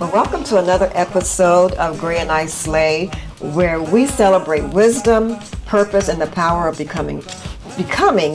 Well, welcome to another episode of Gray and I Slay, where we celebrate wisdom, purpose, and the power of becoming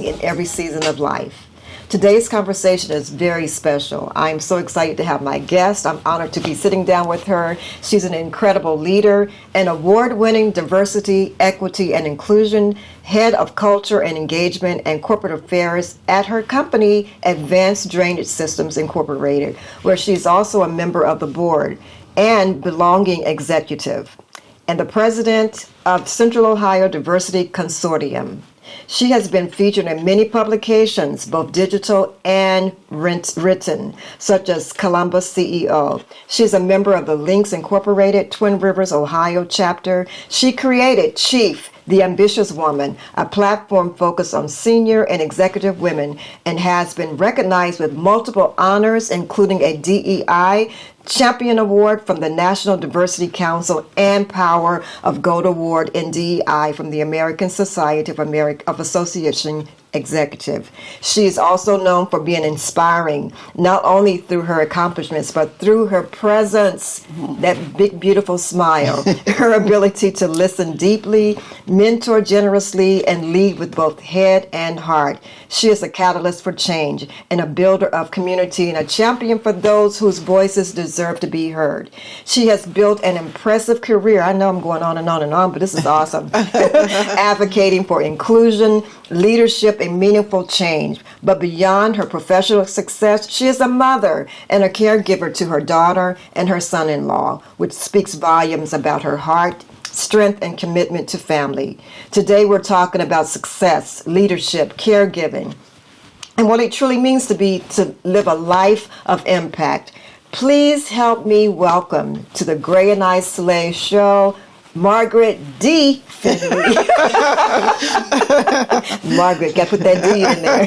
in every season of life. Today's conversation is very special. I'm so excited to have my guest. I'm honored to be sitting down with her. She's an incredible leader, an award-winning diversity, equity, and inclusion head of culture and engagement and corporate affairs at her company, Advanced Drainage Systems Incorporated, where she's also a member of the board and belonging executive, and the president of Central Ohio Diversity Consortium. She has been featured in many publications, both digital and written, such as Columbus CEO. She's a member of the Links Incorporated Twin Rivers, Ohio chapter. She created Chief, the Ambitious Woman, a platform focused on senior and executive women, and has been recognized with multiple honors, including a DEI Champion Award from the National Diversity Council and Power of Gold Award in DEI from the American Society of Association Executive. She is also known for being inspiring, not only through her accomplishments, but through her presence, that big, beautiful smile, her ability to listen deeply, mentor generously, and lead with both head and heart. She is a catalyst for change and a builder of community and a champion for those whose voices deserve to be heard. She has built an impressive career. I know I'm going on and on and on, but this is awesome. Advocating for inclusion, leadership, and meaningful change. But beyond her professional success, she is a mother and a caregiver to her daughter and her son-in-law, which speaks volumes about her heart, strength, and commitment to family. Today we're talking about success, leadership, caregiving, and what it truly means to live a life of impact. Please help me welcome to the Gray and I Slay show, Margaret D. Finley. Margaret, got to put that D in there.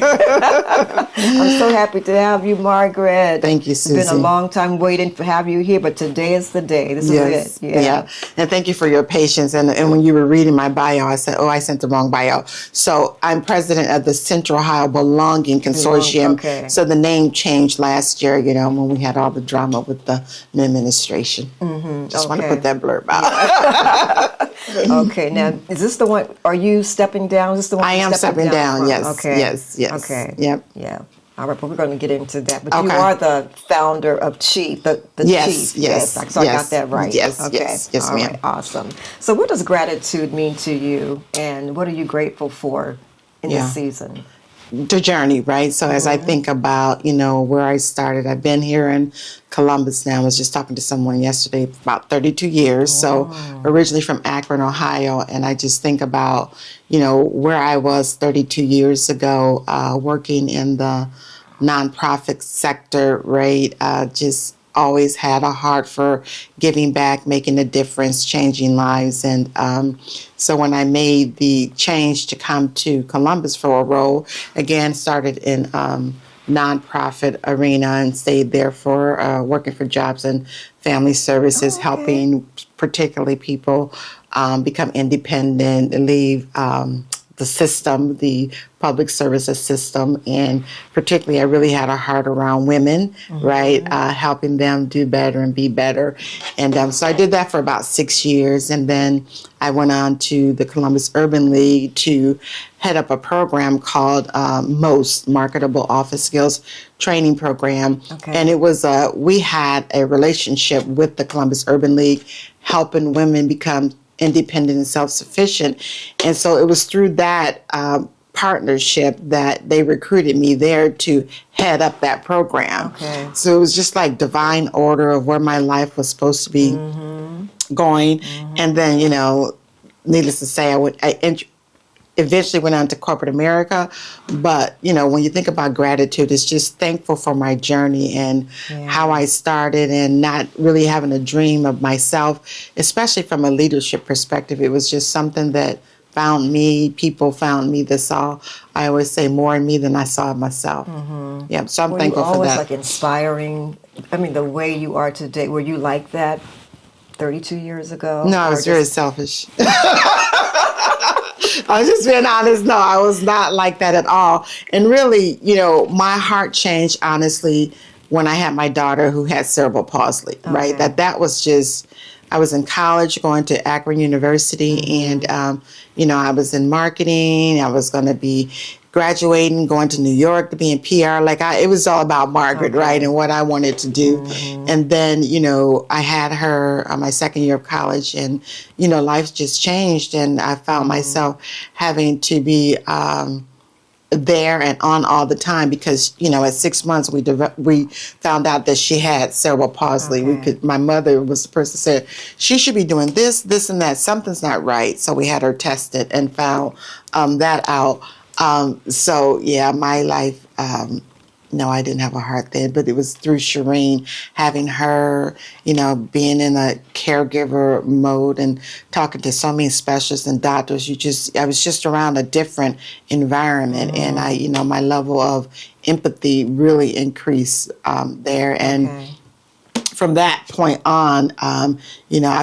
I'm so happy to have you, Margaret. Thank you, Susie. It's been a long time waiting to have you here, but today is the day. This is it. Yeah. And thank you for your patience. And when you were reading my bio, I said, I sent the wrong bio. So I'm president of the Central Ohio Belonging Consortium. Okay. So the name changed last year, when we had all the drama with the new administration. Just want to put that blurb out. Okay, now, is this the one, are you stepping down? Is this the one I am stepping down, yes. Okay. Yes. Okay. Yep. Yeah. All right, but we're going to get into that. But you are the founder of Chief, the Chief. Yes. So I got that right. Yes, okay. yes, All ma'am. right, awesome. So what does gratitude mean to you, and what are you grateful for in this season? The journey, right? So as I think about, where I started, I've been here in Columbus now. I was just talking to someone yesterday, about 32 years. So originally from Akron, Ohio. And I just think about, where I was 32 years ago, working in the nonprofit sector, right? Just always had a heart for giving back, making a difference, changing lives. And so when I made the change to come to Columbus for a role, again, started in nonprofit arena and stayed there for working for Jobs and Family Services, helping particularly people become independent, leave the system, the public services system, and particularly I really had a heart around women, right, helping them do better and be better. And so I did that for about 6 years, and then I went on to the Columbus Urban League to head up a program called MOST, Marketable Office Skills Training Program. And it was, we had a relationship with the Columbus Urban League, helping women become independent and self-sufficient. And so it was through that partnership that they recruited me there to head up that program. So it was just like divine order of where my life was supposed to be going. And then, needless to say, I eventually went on to corporate America. But, when you think about gratitude, it's just thankful for my journey and how I started and not really having a dream of myself, especially from a leadership perspective. It was just something that found me, people found me that saw, I always say, more in me than I saw in myself. Yeah, so I'm thankful for that. Were you always like inspiring, the way you are today, were you like that 32 years ago? No, I was very selfish. I was just being honest. No, I was not like that at all. And really, my heart changed, honestly, when I had my daughter who had cerebral palsy, right? That was just, I was in college going to Akron University, and, I was in marketing. I was going to be graduating, going to New York to be in PR. It was all about Margaret, right? And what I wanted to do. And then, I had her on my second year of college, and, life just changed. And I found myself having to be, there and on all the time because at 6 months we found out that she had cerebral palsy. My mother was the person that said she should be doing this and that, something's not right, so we had her tested and found that out. My life, no, I didn't have a heart then, but it was through Shireen, having her, being in a caregiver mode and talking to so many specialists and doctors. I was just around a different environment, and my level of empathy really increased there. And from that point on, I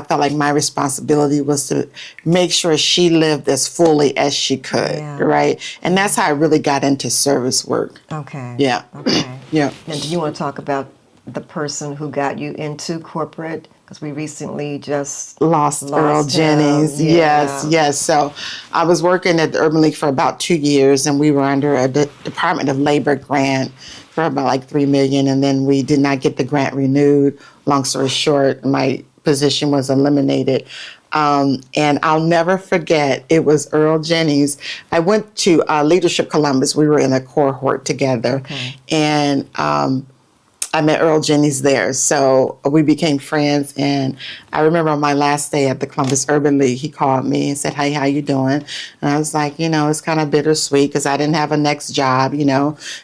felt like my responsibility was to make sure she lived as fully as she could, right? And that's how I really got into service work. Okay. Yeah. Okay. Yeah. And do you want to talk about the person who got you into corporate? Because we recently just lost Earl Jennings. Yeah. Yes. So I was working at the Urban League for about 2 years, and we were under a Department of Labor grant for about like $3 million, and then we did not get the grant renewed. Long story short, my position was eliminated. And I'll never forget, it was Earl Jennings. I went to Leadership Columbus. We were in a cohort together, and I met Earl Jennings there. So we became friends. And I remember on my last day at the Columbus Urban League, he called me and said, "Hey, how you doing?" And I was like, it's kind of bittersweet because I didn't have a next job,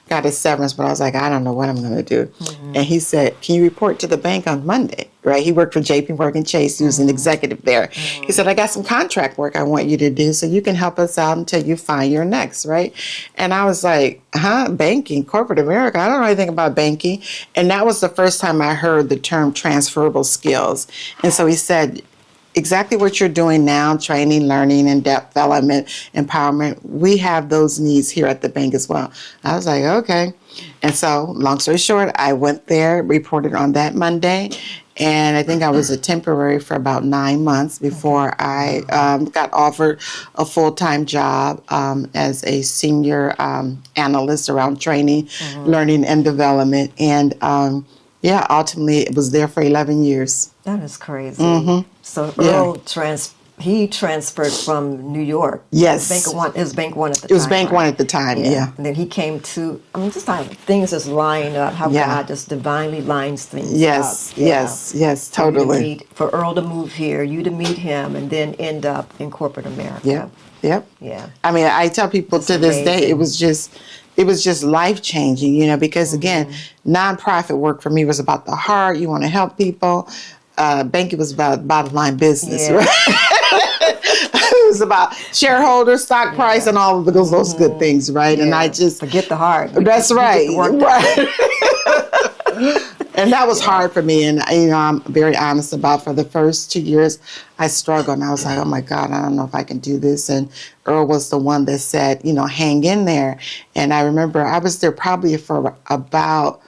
got a severance, but I was like, I don't know what I'm going to do. And he said, "Can you report to the bank on Monday?" Right? He worked for JP Chase. He was an executive there. He said, "I got some contract work I want you to do so you can help us out until you find your next," right? And I was like, banking, corporate America? I don't know anything about banking. And that was the first time I heard the term transferable skills. And so he said, exactly what you're doing now, training, learning, and development, empowerment, we have those needs here at the bank as well. I was like, okay. And so, long story short, I went there, reported on that Monday, and I think I was a temporary for about 9 months before I got offered a full-time job as a senior analyst around training, learning, and development. And ultimately, it was there for 11 years. That is crazy. So Earl transferred from New York. Yes. It was Bank One at the time. It was Bank One at the time, yeah. And then he came to, just how things just line up, how God just divinely lines things up. Yes, totally. For Earl to move here, you to meet him, and then end up in corporate America. Yep. Yeah. I mean, I tell people to this day, it was just life-changing, because again, nonprofit work for me was about the heart. You want to help people. Banking was about bottom line business, right? It was about shareholders, stock price, and all of those good things, right? And I just forget the heart. That's right. And that was hard for me. And, I'm very honest about, for the first 2 years, I struggled. And I was like, oh, my God, I don't know if I can do this. And Earl was the one that said, hang in there. And I remember I was there probably for about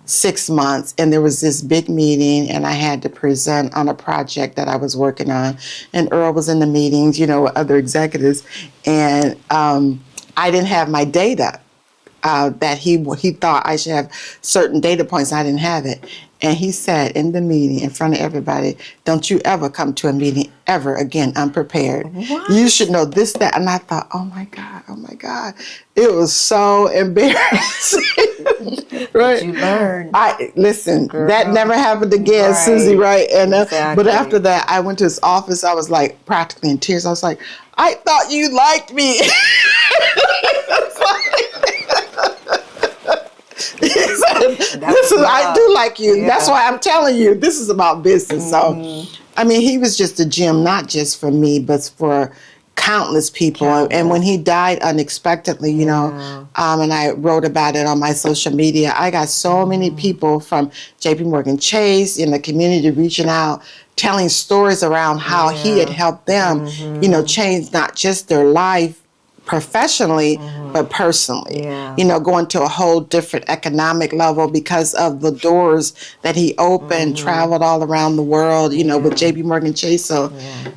6 months, and there was this big meeting, and I had to present on a project that I was working on. And Earl was in the meetings, with other executives. And I didn't have my data. That he thought I should have certain data points. I didn't have it. And he said in the meeting, in front of everybody, "Don't you ever come to a meeting ever again unprepared. What? You should know this, that." And I thought, oh my God. It was so embarrassing. Right? You learned. Listen, Girl. that never happened again, Right. Susie, right? And Exactly. But after that, I went to his office. I was like practically in tears. I was like, "I thought you liked me." He said, I do like you. Yeah. That's why I'm telling you, this is about business. So, I mean, he was just a gem, not just for me, but for countless people. And when he died unexpectedly, and I wrote about it on my social media, I got so many people from JP Chase in the community reaching out, telling stories around how he had helped them, change not just their life professionally, but personally. Yeah. You know, going to a whole different economic level because of the doors that he opened, traveled all around the world, you know, with JP Morgan Chase. So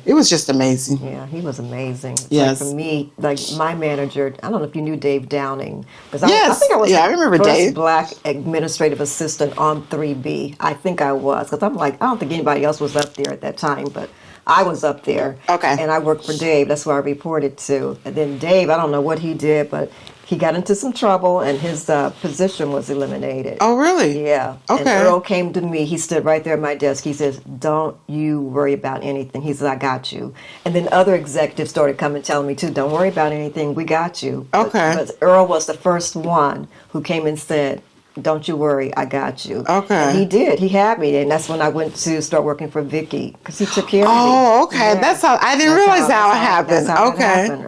it was just amazing. Yeah, he was amazing. It's Yes. Like for me, like my manager, I don't know if you knew Dave Downing. Because Yes. I think I was Yeah, I the remember first Dave. black administrative assistant on 3B. I think I was. Because I'm like, I don't think anybody else was up there at that time, but I was up there. Okay. And I worked for Dave. That's who I reported to. And then Dave, I don't know what he did, but he got into some trouble and his position was eliminated. Oh, really? Yeah. Okay. And Earl came to me. He stood right there at my desk. He says, "Don't you worry about anything." He says, "I got you." And then other executives started coming telling me too, "Don't worry about anything. We got you." Okay. But Earl was the first one who came and said, "Don't you worry, I got you." Okay. And he did. He had me. And that's when I went to start working for Vicky because he took care of me. Oh, okay. Yeah. That's how, I didn't realize how it happened. That's how it Okay. happened.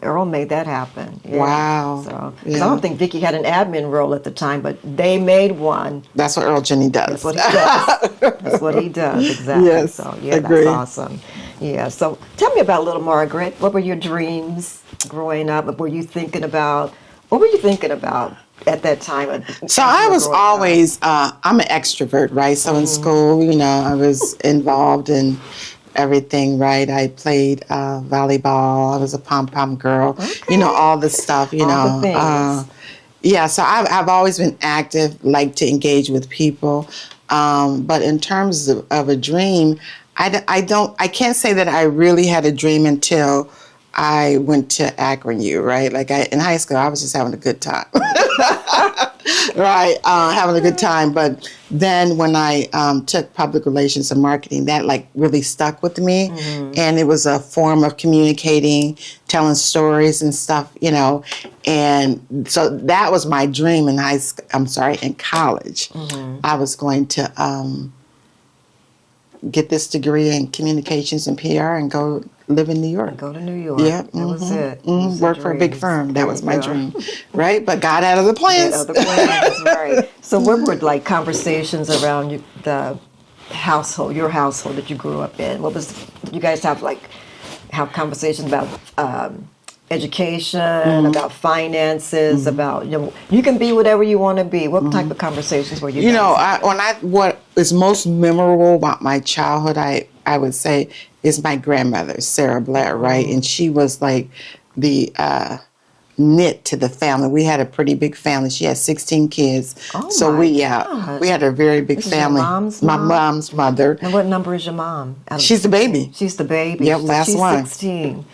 Earl made that happen. Yeah. Wow. So 'cause Yeah. I don't think Vicky had an admin role at the time, but they made one. That's what Earl Jenny does. That's what he does. That's what he does, exactly. Yes, So, yeah, agree. that's awesome. Yeah, so tell me about little Margaret. What were your dreams growing up? What were you thinking about at that time? So I was always, I'm an extrovert, right? So in school, you know, I was involved in everything, right? I played volleyball. I was a pom-pom girl. You know, all the stuff, you All know. the things. Yeah, so I've always been active, like to engage with people. But in terms of a dream, I can't say that I really had a dream until I went to Akron U, right? Like in high school, I was just having a good time. Right, having a good time. But then when I took public relations and marketing, that like really stuck with me. And it was a form of communicating, telling stories and stuff, you know. And so that was my dream in in college. I was going to get this degree in communications and PR and go live in New York. Go to New York. Yeah, That was it. That was the work for a big dreams. firm. That was my Yeah. dream, right? But God had other plans. Other plans, right. So what were like conversations around the household, your household that you grew up in? Did you guys have conversations about education, about finances, about, you know, you can be whatever you want to be? What type of conversations were you You know, guys what is most memorable about my childhood, I would say, is my grandmother, Sarah Blair, right? And she was like the knit to the family. We had a pretty big family. She had 16 kids. Oh, so my we God. had a very big This is your family. mom's My mom? mom's mother. And what number is your mom? She's the baby. She's the baby. Yep, So last she's one. 16.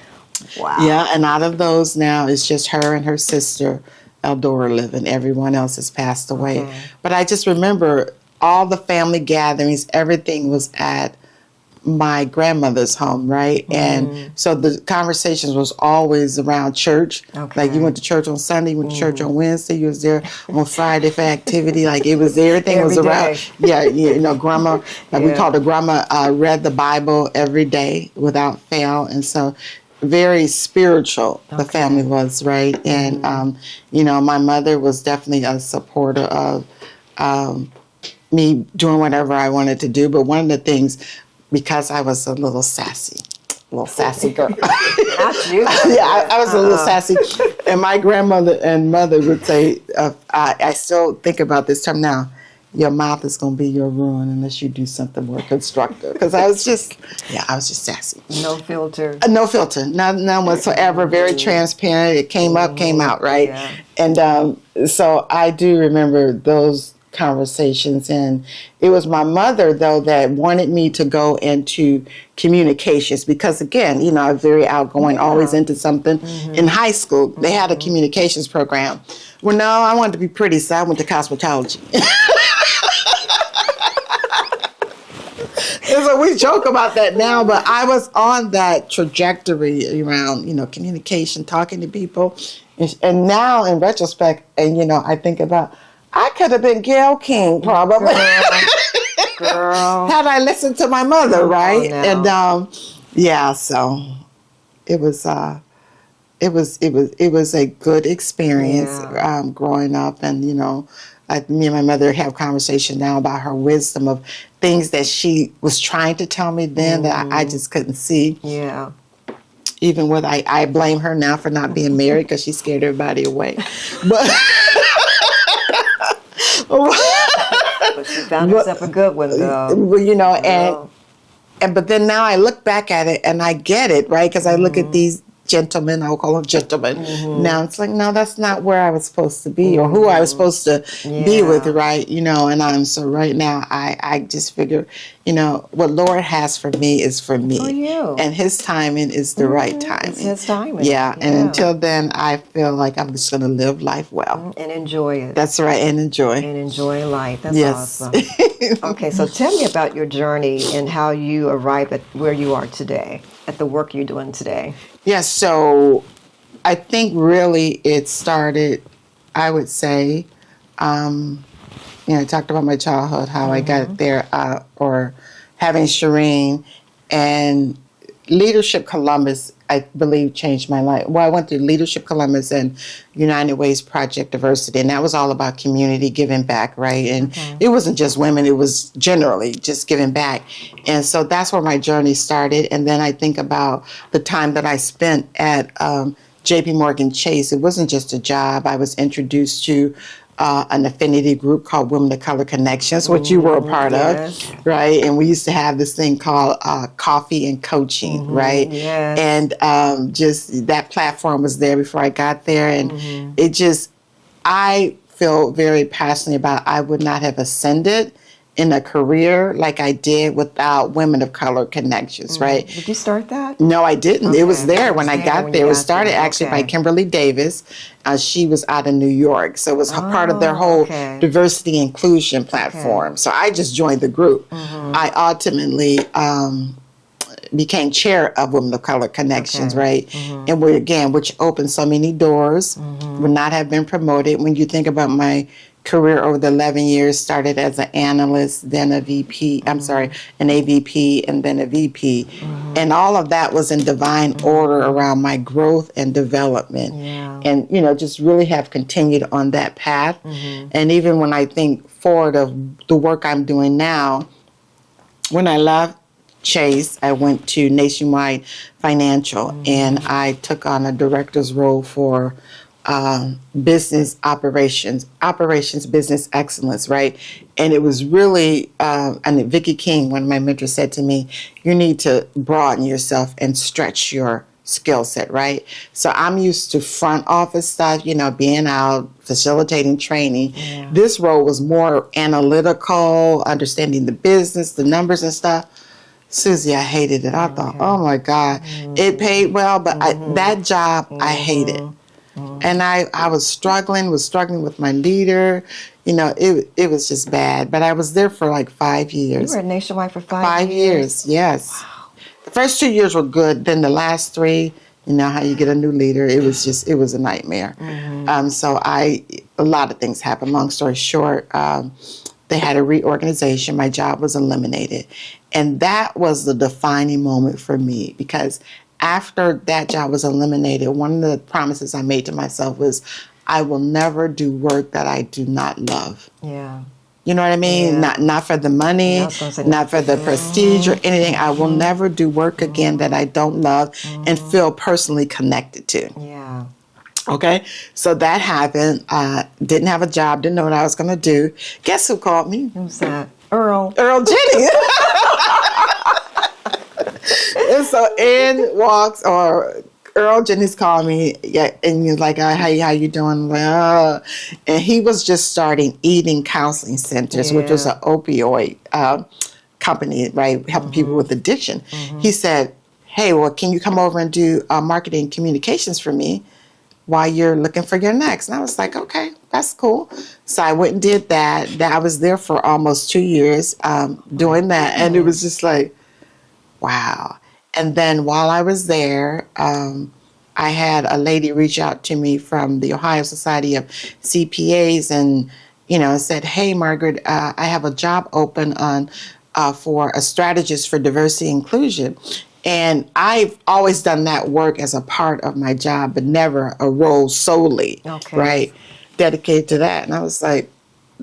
Wow. Yeah, and out of those now, it's just her and her sister, Eldora, living. Everyone else has passed away. Okay. But I just remember all the family gatherings, everything was at my grandmother's home, right? And so the conversations was always around church. Okay. Like you went to church on Sunday, you went to church on Wednesday, you was there on Friday for activity. Like it was, everything was Every around. day. Yeah, you know, grandma, like we Yeah. called her grandma, read the Bible every day without fail. And so very spiritual the family was, right? And, you know, my mother was definitely a supporter of me doing whatever I wanted to do. But one of the things, because I was a little sassy girl. Not you. Yeah, I was a little sassy. And my grandmother and mother would say, I still think about this term now, your mouth is going to be your ruin unless you do something more constructive. Because I was just sassy. No filter. No filter, none whatsoever. Very transparent. It came up, came out, right? Yeah. And so I do remember those conversations, and it was my mother though that wanted me to go into communications because, again, you know, I'm very outgoing, always into something. In high school, they had a communications program. Well, no, I wanted to be pretty, so I went to cosmetology. And so we joke about that now, but I was on that trajectory around, you know, communication, talking to people. And now in retrospect, and, you know, I think about, I could have been Gayle King probably. Girl. Had I listened to my mother, right? now. And yeah, so it was a good experience growing up, and you know, me and my mother have conversation now about her wisdom of things that she was trying to tell me then that I just couldn't see. Yeah. Even with, I blame her now for not being married because she scared everybody away. But, But she found herself a good one, though. you know, Well, but then now I look back at it and I get it, right? Because I look at these gentlemen, I'll call them gentlemen. Now it's like, no, that's not where I was supposed to be or who I was supposed to be with, right? You know, and so right now I just figure, you know, what Lord has for me is for me. For you. And his timing is the right timing. It's his timing. Yeah. And until then, I feel like I'm just going to live life well. And enjoy it. That's right. And enjoy. And enjoy life. That's Yes. awesome. Okay, so tell me about your journey and how you arrived at where you are today, at the work you're doing today. Yes, so I think really it started, I would say, I talked about my childhood, how I got there, or having Shireen, and Leadership Columbus, I believe, changed my life. Well, I went through Leadership Columbus and United Way's Project Diversity, and that was all about community giving back, right? And it wasn't just women, it was generally just giving back. And so that's where my journey started. And then I think about the time that I spent at J.P. Morgan Chase. It wasn't just a job. I was introduced to an affinity group called Women of Color Connections, which you were a part of, right? And we used to have this thing called coffee and coaching, right? Yes. And just that platform was there before I got there. And it just, I feel very passionate about, I would not have ascended in a career like I did without Women of Color Connections, right? Did you start that? No, I didn't. Okay. It was there when I got there. It was started there. actually by Okay. Kimberly Davis. She was out of New York. So it was part of their whole okay. diversity inclusion platform. So I just joined the group. I ultimately became chair of Women of Color Connections, right? And we, again, which opened so many doors, would not have been promoted. When you think about my career over the 11 years, started as an analyst, then a VP, an AVP, and then a VP. And all of that was in divine order around my growth and development. And, just really have continued on that path. And even when I think forward of the work I'm doing now, when I left Chase, I went to Nationwide Financial, and I took on a director's role for business operations, business excellence, right? And it was really, and Vicki King, one of my mentors, said to me, you need to broaden yourself and stretch your skill set, right? So I'm used to front office stuff, being out, facilitating training. This role was more analytical, understanding the business, the numbers and stuff. Susie, I hated it. I thought, oh my God, it paid well, but that job I hated. And I was struggling with my leader. It was just bad. But I was there for like 5 years. You were at Nationwide for 5 years, yes. Wow. The first 2 years were good. Then the last 3, how you get a new leader, it was a nightmare. So a lot of things happened. Long story short, they had a reorganization. My job was eliminated. And that was the defining moment for me, because after that job was eliminated, one of the promises I made to myself was, I will never do work that I do not love. Yeah. You know what I mean? Yeah. Not for the money, not for the prestige or anything. I will never do work again that I don't love and feel personally connected to. Yeah. Okay, so that happened. Didn't have a job, didn't know what I was going to do. Guess who called me? Who's that? Earl Jennings. And so in walks, or Earl Jennings called me, and he was like, how you doing? Like, and he was just starting Eating Counseling Centers, which was an opioid company, right, helping people with addiction. He said, hey, well, can you come over and do marketing communications for me while you're looking for your next? And I was like, okay, that's cool. So I went and did that. I was there for almost 2 years doing that. And it was just like, wow. And then while I was there, I had a lady reach out to me from the Ohio Society of CPAs and, said, hey, Margaret, I have a job open on for a strategist for diversity and inclusion. And I've always done that work as a part of my job, but never a role solely, right, dedicated to that. And I was like,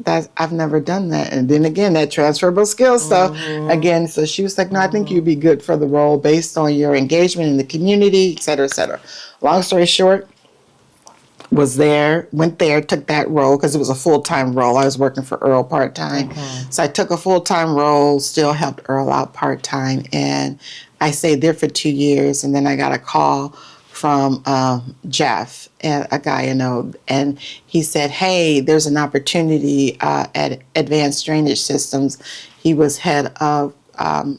I've never done that. And then again, that transferable skill stuff again. So she was like, no, I think you'd be good for the role based on your engagement in the community, et cetera, et cetera. Long story short, went there, took that role because it was a full-time role. I was working for Earl part-time. So I took a full-time role, still helped Earl out part-time. And I stayed there for 2 years. And then I got a call from Jeff, a guy I know, and he said, hey, there's an opportunity at Advanced Drainage Systems. He was head of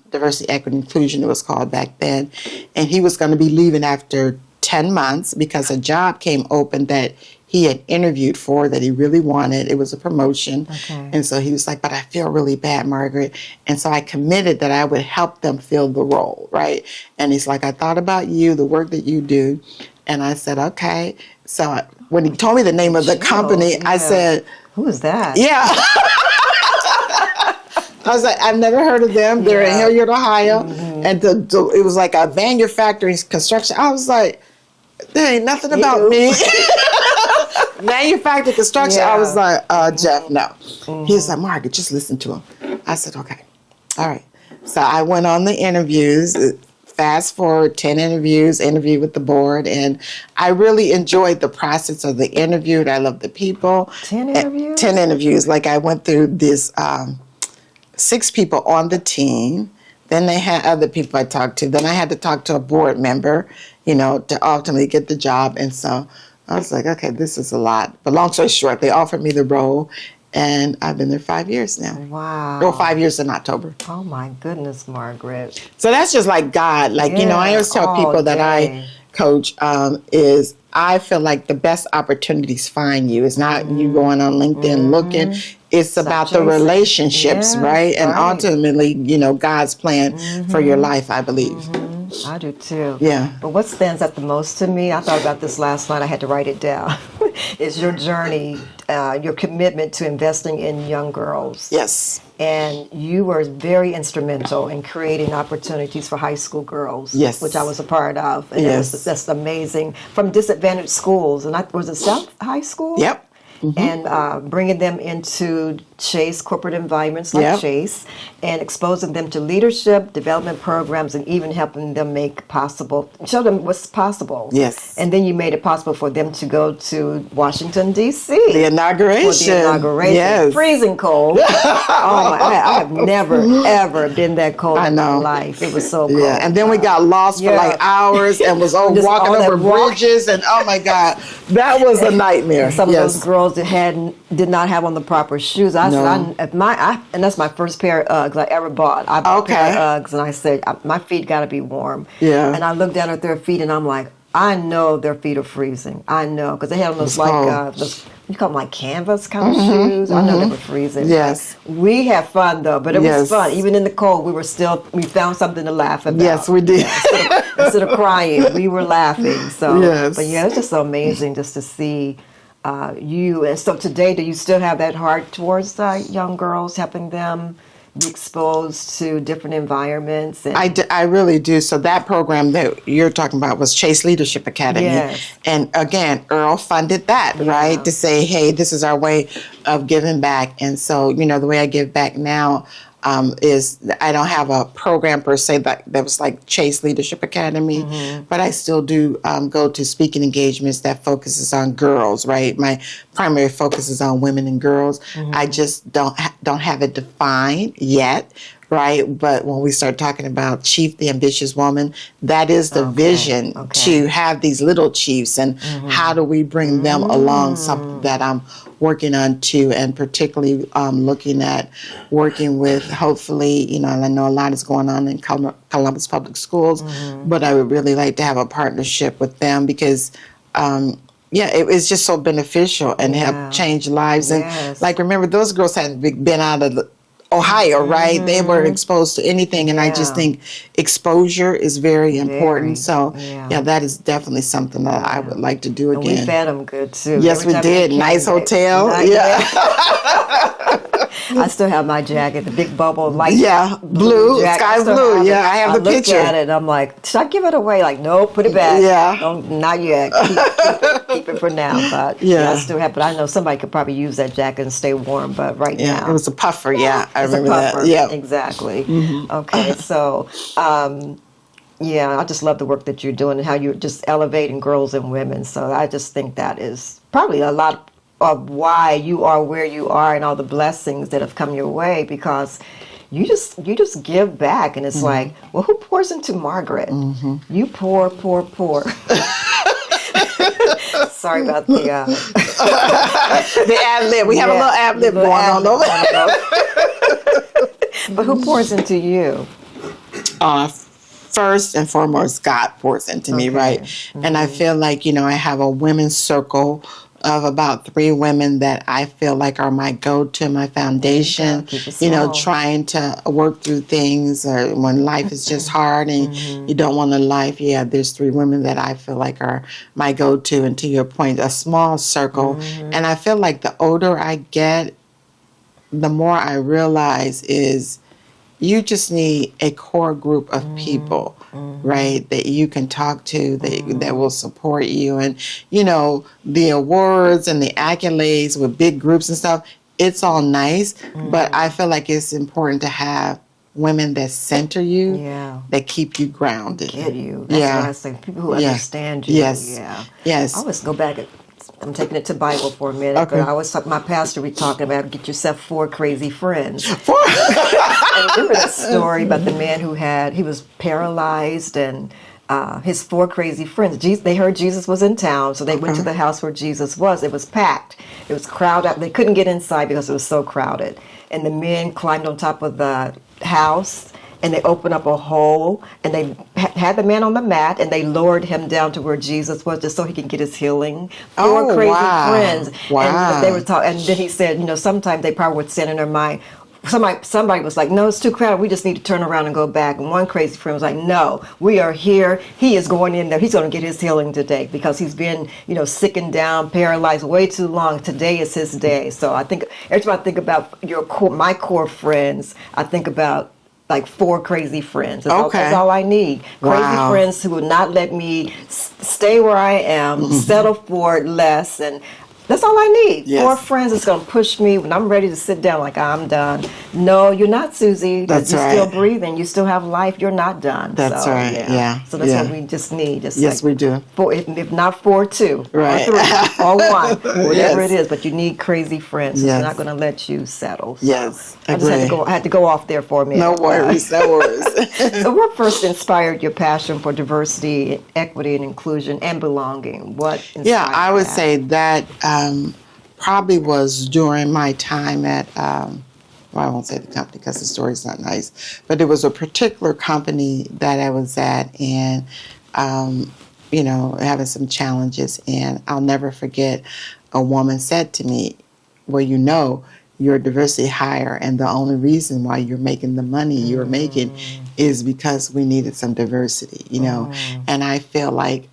Diversity, Equity, Inclusion, it was called back then. And he was going to be leaving after 10 months because a job came open that he had interviewed for that he really wanted. It was a promotion. And so he was like, but I feel really bad, Margaret. And so I committed that I would help them fill the role, right? And he's like, I thought about you, the work that you do. And I said, okay. So when he told me the name of the company, I said, who is that? Yeah. I was like, I've never heard of them. They're in Hilliard, Ohio. And it was like a manufacturing construction. I was like, there ain't nothing about me. Manufacturing construction. I was like, Jeff, no. He was like, Margaret, just listen to him. I said, okay. All right. So I went on the interviews. Fast forward 10 interviews, interviewed with the board, and I really enjoyed the process of the interview. I loved the people. 10 interviews? 10 interviews. Like I went through this 6 people on the team. Then they had other people I talked to. Then I had to talk to a board member, to ultimately get the job. And so I was like, okay, this is a lot. But long story short, they offered me the role, and I've been there 5 years now. Wow. Or 5 years in October. Oh, my goodness, Margaret. So that's just like God. Like, I always tell people that I coach is I feel like the best opportunities find you. It's not you going on LinkedIn looking. It's about the relationships, right? And ultimately, God's plan for your life, I believe. I do too. Yeah. But what stands out the most to me, I thought about this last night, I had to write it down, is your journey, your commitment to investing in young girls. Yes. And you were very instrumental in creating opportunities for high school girls, yes, which I was a part of. And yes. That's amazing. From disadvantaged schools, and was it South High School? Yep. And bringing them into Chase corporate environments like Chase, and exposing them to leadership, development programs, and even helping them show them what's possible. Yes. And then you made it possible for them to go to Washington, D.C. The inauguration. For the inauguration. Yes. Freezing cold. I have never, ever been that cold in my life. It was so cold. Yeah. And then we got lost for like hours and was walking over bridges. And oh my God, that was a nightmare. Some of those girls that did not have on the proper shoes. I said, and that's my first pair of Uggs I ever bought. I bought a pair of Uggs, and I said, my feet got to be warm. Yeah. And I looked down at their feet, and I'm like, I know their feet are freezing. I know, because they had on those those, you call them like canvas kind of shoes. I know they were freezing. Yes. We had fun though, but it was fun. Even in the cold, we found something to laugh about. Yes, we did. Instead of crying, we were laughing. So, but it's just so amazing just to see you. And so today, do you still have that heart towards young girls, helping them be exposed to different environments? And I really do. So that program that you're talking about was Chase Leadership Academy. Yes. And again, Earl funded that, right? To say, hey, this is our way of giving back. And so, the way I give back now is I don't have a program per se that was like Chase Leadership Academy, but I still do go to speaking engagements that focuses on girls, right? My primary focus is on women and girls. I just don't have it defined yet, right? But when we start talking about Chief the Ambitious Woman, that is the vision to have these little chiefs, and how do we bring them along, something that I'm working on too, and particularly looking at working with, hopefully, and I know a lot is going on in Columbus Public Schools, but I would really like to have a partnership with them because it was just so beneficial and help change lives. And like, remember, those girls hadn't been out of Ohio, right? They weren't exposed to anything, and I just think exposure is very important. So, that is definitely something that I would like to do again. And we fed them good too. Yes, we did. Nice hotel. I still have my jacket, the big bubble light. Yeah, blue, jacket. sky I still blue. have it. Yeah, I have the looked picture. at it and I'm like, should I give it away? Like, no, put it back. Yeah. Don't, not yet. Keep it for now. But yeah, I still have. But I know somebody could probably use that jacket and stay warm. But right now, it was a puffer. Yeah, I it's remember a puffer. that. Yeah, exactly. Okay, so. Yeah, I just love the work that you're doing and how you're just elevating girls and women. So I just think that is probably a lot of why you are where you are and all the blessings that have come your way, because you just give back, and it's like, well, who pours into Margaret? You pour. Sorry about the the ad lib. We have a little ad lib going on over there. But who pours into you? First and foremost, God pours into me, right? And I feel like, I have a women's circle of about 3 women that I feel like are my go-to, my foundation, trying to work through things, or when life is just hard and you don't want a life. Yeah, there's 3 women that I feel like are my go-to. And to your point, a small circle. And I feel like the older I get, the more I realize is you just need a core group of people, right, that you can talk to, that will support you. And, the awards and the accolades with big groups and stuff, it's all nice, but I feel like it's important to have women that center you, that keep you grounded. Get you. That's what I say. People who understand you. Yes. Yeah. Yes. I always go back. I'm taking it to Bible for a minute, but I always thought my pastor be talking about get yourself 4 crazy friends. I remember that story about the man he was paralyzed, and his 4 crazy friends. They heard Jesus was in town, so they went to the house where Jesus was. It was packed. It was crowded. They couldn't get inside because it was so crowded. And the men climbed on top of the house, and they opened up a hole, and they had the man on the mat, and they lowered him down to where Jesus was, just so he can get his healing. 4 crazy friends. Wow. And they were talking, and then he said, sometimes they probably would stand in their mind. Somebody was like, no, it's too crowded. We just need to turn around and go back. And one crazy friend was like, no, we are here. He is going in there. He's going to get his healing today, because he's been, sickened down, paralyzed way too long. Today is his day. So I think every time I think about my core friends, I think about like 4 crazy friends. That's all I need. Crazy friends who will not let me stay where I am, settle for less, and that's all I need. Yes. 4 friends that's going to push me when I'm ready to sit down, like I'm done. No, you're not, Susie. That's you're right. still breathing. You still have life. You're not done. That's right. Yeah. So that's what we just need. Yes, we do. 4, if not 4, 2, right, or 3, or 1, whatever it is. But you need crazy friends who's not going to let you settle. So yes, I just had to go off there for a minute. No worries. So what first inspired your passion for diversity, equity, and inclusion and belonging? What inspired I would that? say that probably was during my time at, I won't say the company because the story's not nice, but it was a particular company that I was at, and, having some challenges. And I'll never forget, a woman said to me, well, you're a diversity hire, and the only reason why you're making the money you're making is because we needed some diversity, And I feel like,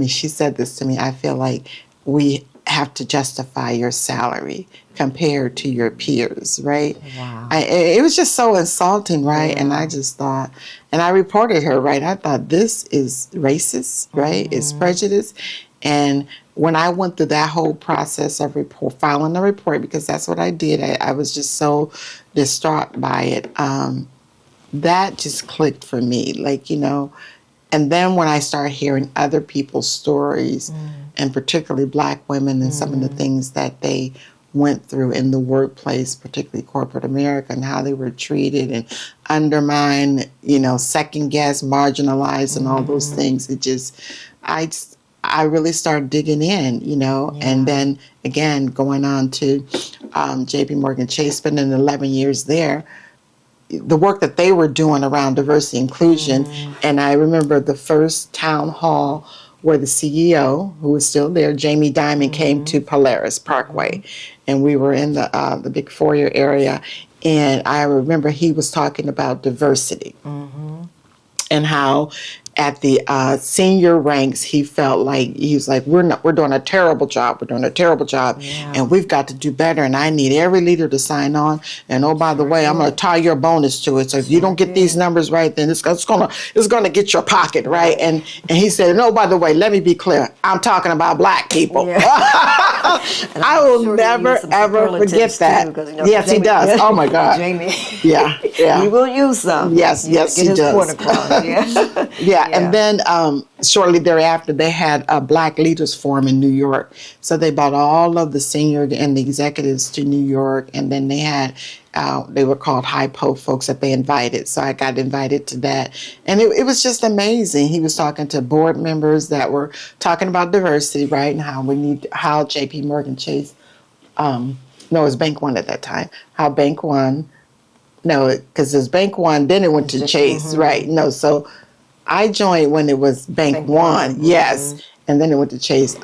she said this to me, I feel like we have to justify your salary compared to your peers, right? Wow. It was just so insulting, right? Yeah. And I just thought, and I reported her, right? I thought, this is racist, right? It's prejudice. And when I went through that whole process of filing a report, because that's what I did, I was just so distraught by it. That just clicked for me, and then when I started hearing other people's stories, and particularly Black women and some of the things that they went through in the workplace, particularly corporate America, and how they were treated and undermined, second guessed, marginalized, and all those things, I really started digging in, and then again, going on to JP Morgan Chase, spending 11 years there, the work that they were doing around diversity inclusion. And I remember the first town hall where the CEO, who was still there, Jamie Dimon, came to Polaris Parkway, and we were in the big foyer area, and I remember he was talking about diversity and how at the senior ranks, he felt like he was like, we're doing a terrible job. We're doing a terrible job, and we've got to do better. And I need every leader to sign on. And oh, by the way, I'm going to tie your bonus to it. So if you don't get these numbers right, then it's gonna get your pocket right. And he said, no, by the way, let me be clear. I'm talking about black people. Yeah. I will never ever forget that. Too, yes, Jamie, he does. Oh my God. Jamie. Yeah. He will use some. Yes, Get he his does. point across. Yeah. And then shortly thereafter, they had a Black Leaders Forum in New York. So they brought all of the senior and the executives to New York, and then they had they were called high po folks that they invited. So I got invited to that, and it was just amazing. He was talking to board members that were talking about diversity, right, and how J.P. Morgan Chase, no, it was Bank One at that time. How Bank One, no, because it was Bank One, then it went to Chase, right? No, so I joined when it was Bank One, yes, and then it went to Chase.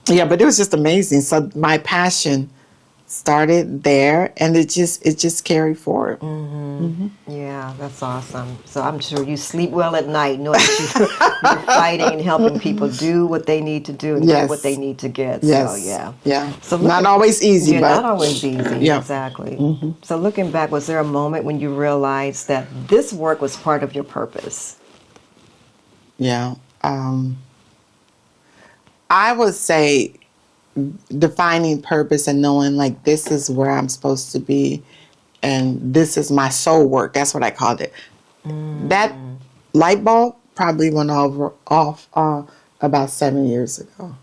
Yeah, but it was just amazing. So my passion started there, and it just carried forward. Yeah, that's awesome. So I'm sure you sleep well at night knowing that you're fighting and helping people do what they need to do and get what they need to get. Yes. So Yeah. So not always easy, but not always easy. Yeah. Exactly. So looking back, was there a moment when you realized that this work was part of your purpose? Yeah. I would say defining purpose and knowing like this is where I'm supposed to be and this is my soul work. That's what I called it. That light bulb probably went off about 7 years ago.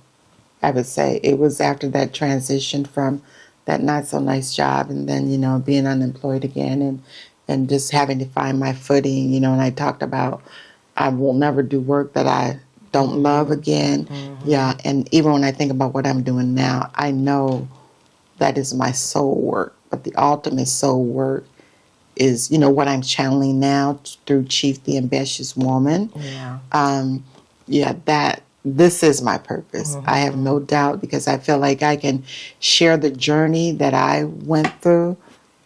I would say it was after that transition from that not so nice job and then, being unemployed again and just having to find my footing, and I talked about I will never do work that I don't love again. Yeah, and even when I think about what I'm doing now, I know that is my soul work. But the ultimate soul work is, what I'm channeling now through Chief the Ambitious Woman. That this is my purpose. I have no doubt because I feel like I can share the journey that I went through,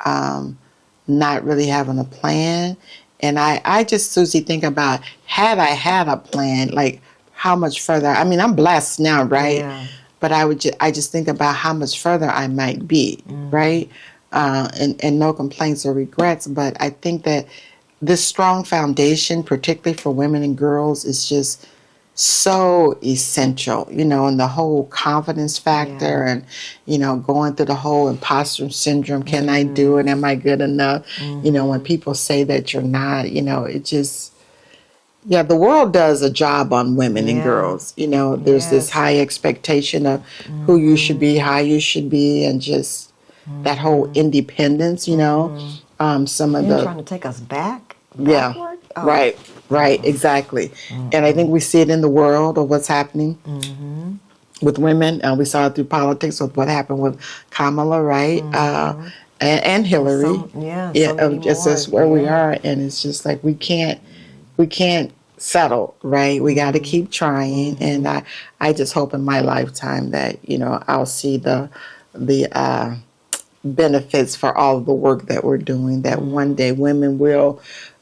not really having a plan. And I just, Susie, think about, had I had a plan, like, how much further, I'm blessed now, right? Yeah. But I just think about how much further I might be, right? And no complaints or regrets. But I think that this strong foundation, particularly for women and girls, is just so essential, and the whole confidence factor and, going through the whole imposter syndrome. Can I do it? Am I good enough? When people say that you're not, it just... Yeah, the world does a job on women and girls. There's this high expectation of who you should be, how you should be, and just that whole independence, some of You're the... trying to take us back? Yeah, backward? Right, exactly. And I think we see it in the world of what's happening with women. We saw it through politics with what happened with Kamala, right? And Hillary. That's where we are. And it's just like we can't settle, right? We got to keep trying, and I just hope in my lifetime that I'll see the benefits for all of the work that we're doing. That one day women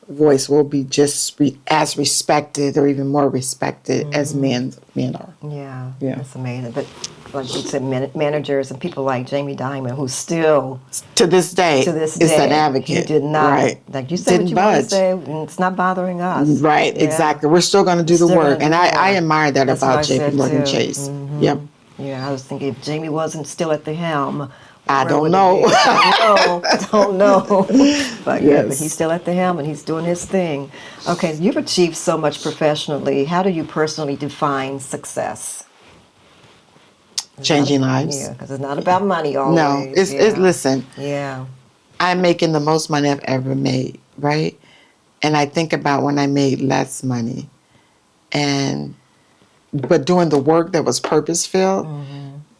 voice will be just as respected or even more respected as men are. Yeah, that's amazing. But like you said, managers and people like Jamie Dimon, who still to this day is an advocate. He did not, right? Like you said, what you want to say, and it's not bothering us. Right, exactly. We're still going to do the work, and I admire that about J.P. Morgan Chase. Yep. Yeah, I was thinking if Jamie wasn't still at the helm. I don't know. Don't know. But but he's still at the helm and he's doing his thing. Okay, so you've achieved so much professionally. How do you personally define success? Changing lives. Yeah, because it's not about money always. No, it's listen. Yeah. I'm making the most money I've ever made, right? And I think about when I made less money, but doing the work that was purpose-filled.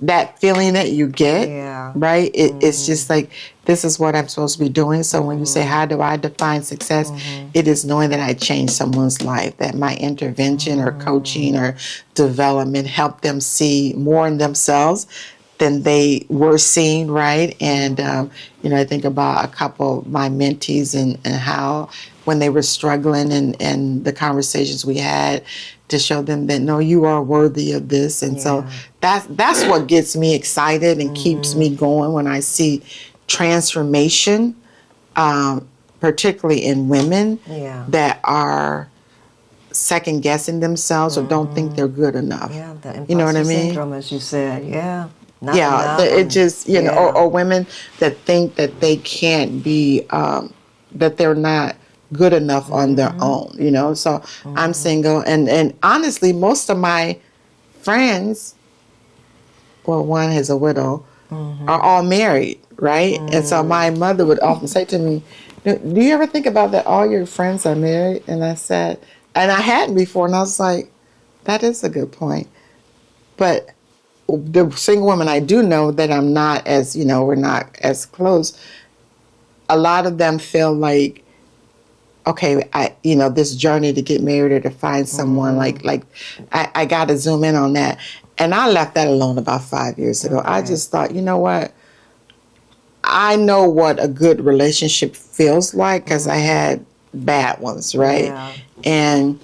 That feeling that you get, right? It's just like, this is what I'm supposed to be doing. So when you say, how do I define success? It is knowing that I changed someone's life, that my intervention or coaching or development helped them see more in themselves than they were seen, right? And, I think about a couple of my mentees and how when they were struggling and the conversations we had to show them that, no, you are worthy of this. And so that's what gets me excited and keeps me going when I see transformation, particularly in women that are second guessing themselves or don't think they're good enough. Yeah, the you know what I imposter mean? syndrome, as you said. Yeah. Not Yeah, enough. it just, or women that think that they can't be, that they're not good enough on their own, So I'm single. And honestly, most of my friends, well, one is a widow, are all married, right? And so my mother would often say to me, do you ever think about that all your friends are married? And I said, and I hadn't before, and I was like, that is a good point. But the single women I do know that I'm not as, we're not as close, a lot of them feel like, okay, this journey to get married or to find someone, I got to zoom in on that. And I left that alone about 5 years ago. I just thought, you know what? I know what a good relationship feels like because I had bad ones, right? Yeah. And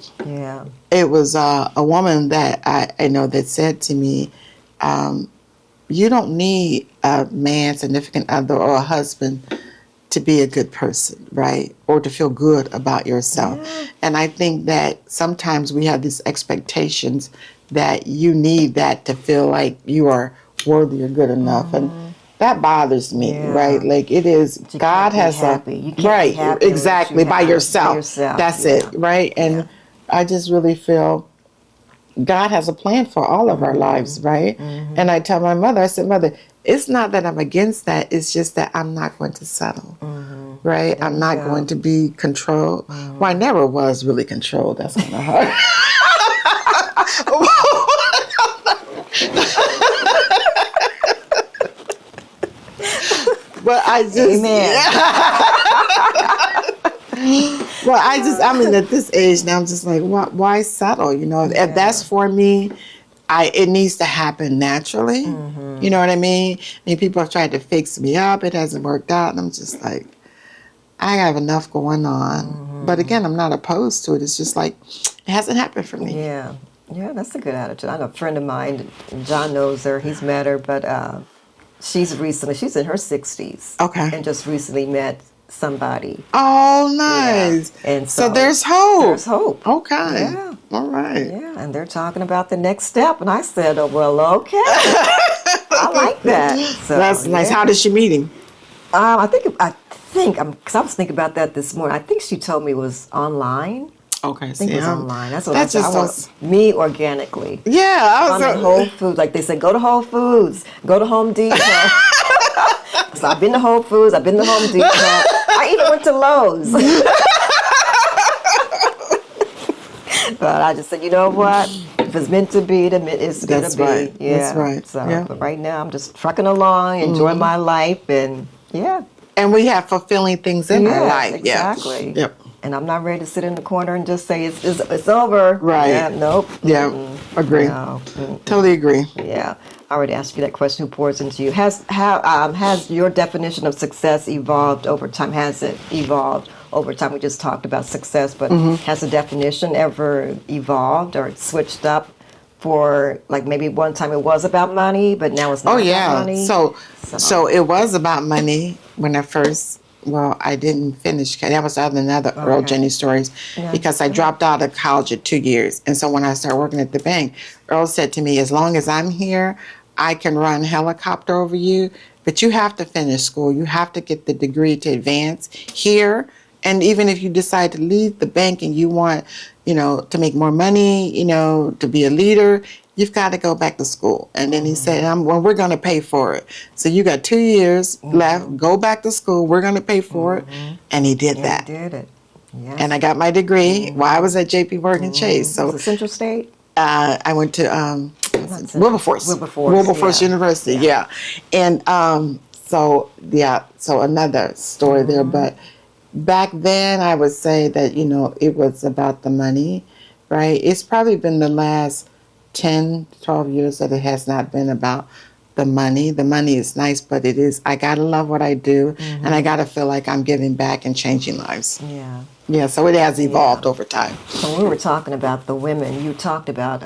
it was a woman that I know that said to me, you don't need a man, significant other, or a husband to be a good person, right? Or to feel good about yourself. Yeah. And I think that sometimes we have these expectations that you need that to feel like you are worthy or good enough. And that bothers me, right? Like it is, God has happy. You can't right, be happy exactly, by yourself. That's it, right? And I just really feel God has a plan for all of our lives, right? And I tell my mother, I said, Mother, it's not that I'm against that. It's just that I'm not going to settle, right? I'm not going to be controlled. Well, I never was really controlled. That's kind of hard. But I just, well, I mean, at this age now, I'm just like, why settle? If that's for me, it needs to happen naturally. You know what I mean? And people have tried to fix me up. It hasn't worked out. And I'm just like, I have enough going on. But again, I'm not opposed to it. It's just like, it hasn't happened for me. Yeah, that's a good attitude. I know a friend of mine, John knows her, he's met her, but she's in her 60s. Okay. And just recently met somebody. Oh, nice. Yeah. And so there's hope. There's hope. Okay. Yeah. All right. Yeah, and they're talking about the next step. And I said, oh, well, okay. I like that. So, that's nice. How did she meet him? I think, because I was thinking about that this morning. I think she told me it was online. Okay, I think it was online. That's what that's I want me organically. Yeah, I was on Whole Foods. Like they said, go to Whole Foods, go to Home Depot. So I've been to Whole Foods, I've been to Home Depot. I even went to Lowe's. But I just said, you know what? If it's meant to be, then it's going to be. Right. Yeah. That's right. So, but right now I'm just trucking along, enjoying my life, and And we have fulfilling things in our life. Exactly. Yeah. Yep. And I'm not ready to sit in the corner and just say it's over. Right. Yeah, nope. Yeah. Agree. No. Totally agree. Yeah. I already asked you that question. Who pours into you? Has your definition of success evolved over time? Has it evolved over time? We just talked about success, but has the definition ever evolved or switched up? For like maybe one time it was about money, but now it's not about money. So it was about money when I first. Well, I didn't finish. That was another Earl Jenny stories because I dropped out of college at 2 years. And so when I started working at the bank, Earl said to me, as long as I'm here, I can run helicopter over you, but you have to finish school. You have to get the degree to advance here. And even if you decide to leave the bank and you want, to make more money, to be a leader, you've got to go back to school. And then he said, we're going to pay for it. So you got 2 years left. Go back to school. We're going to pay for it. And he did that. He did it. Yes. And I got my degree while I was at J.P. Morgan Chase. So was it Central State? I went to Wilberforce University. Yeah. And so another story there. But back then, I would say that, it was about the money, right? It's probably been the last 10, 12 years that it has not been about the money. The money is nice, but I gotta love what I do, and I gotta feel like I'm giving back and changing lives. Yeah. Yeah, so it has evolved over time. When we were talking about the women, you talked about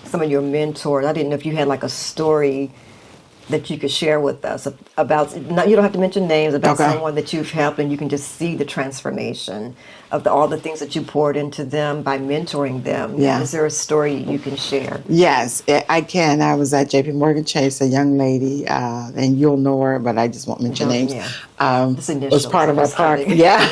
some of your mentors. I didn't know if you had like a story that you could share with us about, not, you don't have to mention names, about Okay. someone that you've helped and you can just see the transformation of all the things that you poured into them by mentoring them. Yeah. Is there a story you can share? Yes, I can. I was at J.P. Morgan Chase, a young lady, and you'll know her, but I just won't mention names. Yeah. Was Just initials. part of our Just product. kidding. Yeah.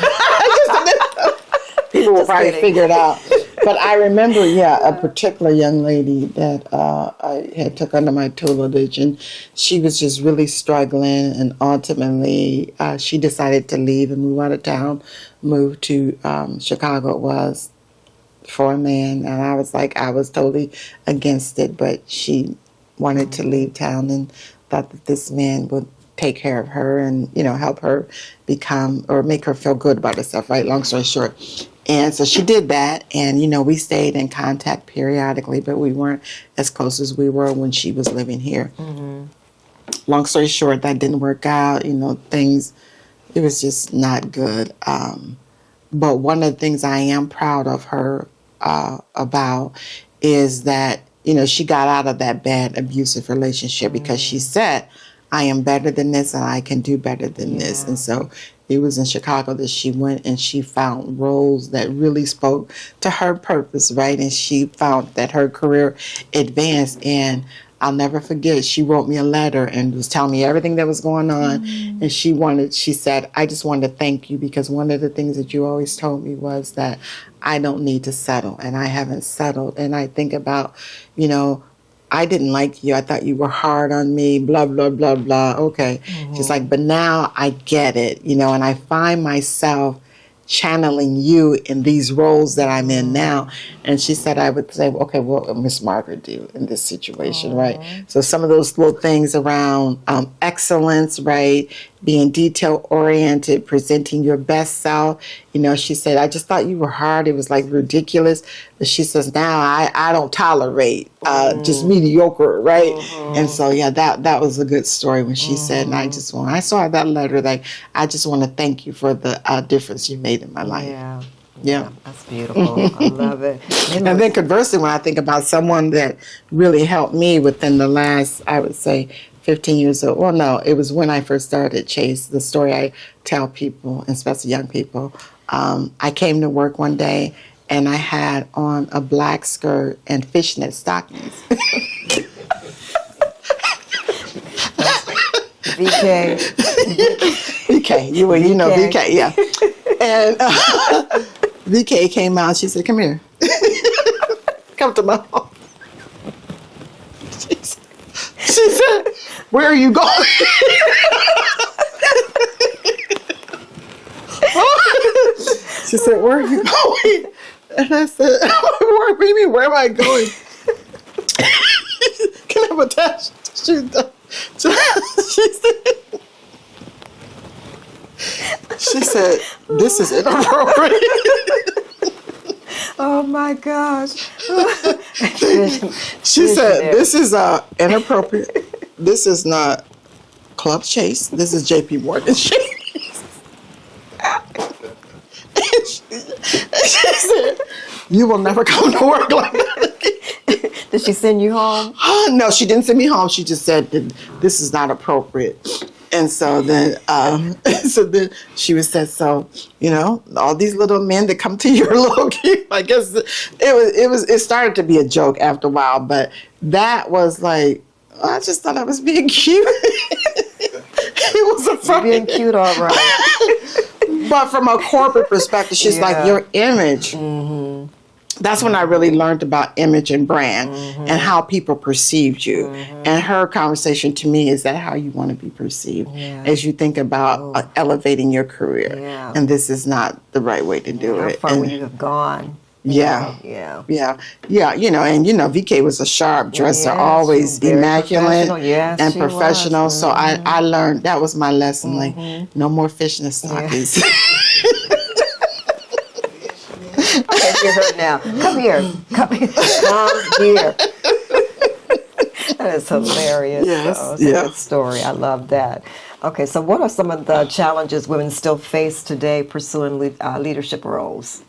People will Just probably kidding. figure it out. But I remember, a particular young lady that I had took under my tutelage, and she was just really struggling, and ultimately she decided to leave and move out of town, move to Chicago it was, for a man, and I was totally against it, but she wanted to leave town and thought that this man would take care of her and, help her become or make her feel good about herself, right? Long story short. And so she did that, and, we stayed in contact periodically, but we weren't as close as we were when she was living here. Long story short, that didn't work out, things, it was just not good. But one of the things I am proud of her about is that, she got out of that bad abusive relationship because she said, I am better than this and I can do better than this. And so it was in Chicago that she went and she found roles that really spoke to her purpose, right? And she found that her career advanced, and I'll never forget, she wrote me a letter and was telling me everything that was going on. And she said, I just wanted to thank you because one of the things that you always told me was that I don't need to settle, and I haven't settled. And I think about, I didn't like you. I thought you were hard on me, blah, blah, blah, blah. Okay. She's like, but now I get it, and I find myself channeling you in these roles that I'm in now. And she said, I would say, okay, what would Miss Margaret do in this situation, right? So some of those little things around excellence, right? Being detail oriented, presenting your best self. She said, I just thought you were hard. It was like ridiculous. But she says, now I don't tolerate just mediocre, right? And so, that was a good story when she said, and I saw that letter, like, I just want to thank you for the difference you made in my life. Yeah. That's beautiful. I love it. And then conversely, when I think about someone that really helped me within the last, I would say, 15 years old. Well, no, it was when I first started Chase. The story I tell people, especially young people, I came to work one day and I had on a black skirt and fishnet stockings. VK. VK, you know VK, yeah. And VK came out and she said, come here. Come to my home. She said, where are you going? She said, where are you going? And I said, what do you mean, where am I going? Can I have a touch? She said, this is inappropriate. Oh my gosh. She said, this is inappropriate. This is not Club Chase. This is J.P. Morgan Chase. And she said, you will never come to work like that. Did she send you home? No, she didn't send me home. She just said that this is not appropriate. And so then, she was said, so, all these little men that come to your little kid, I guess it started to be a joke after a while, but that was like, I just thought I was being cute. It was a funny. Being cute, all right. But from a corporate perspective, she's like, your image. Mm-hmm. That's when I really learned about image and brand and how people perceived you. And her conversation to me is that how you want to be perceived as you think about elevating your career. Yeah. And this is not the right way to do it. How far would you have gone? Yeah. Yeah. And VK was a sharp dresser, Yes, always very immaculate professional. Yes, and she professional. was. So I learned, that was my lesson, like, no more fishnet stockings. I can hear her now. Come here. Come here. That is hilarious. Yes, It's a good story. I love that. Okay, so what are some of the challenges women still face today pursuing leadership roles?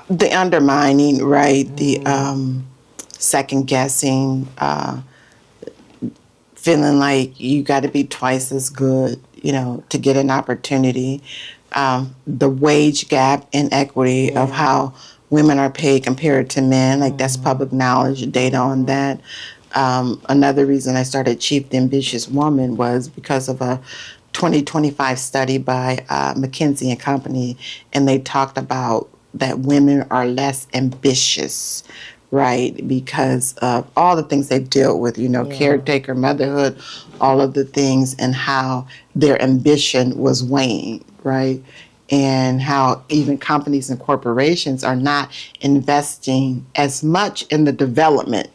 The undermining, right? The second guessing, feeling like you got to be twice as good, to get an opportunity. The wage gap inequity of how women are paid compared to men, like that's public knowledge, data on that. Another reason I started Chief the Ambitious Woman was because of a 2025 study by McKinsey and Company, and they talked about that women are less ambitious, right? Because of all the things they've dealt with, caretaker, motherhood, all of the things, and how their ambition was waning, right? And how even companies and corporations are not investing as much in the development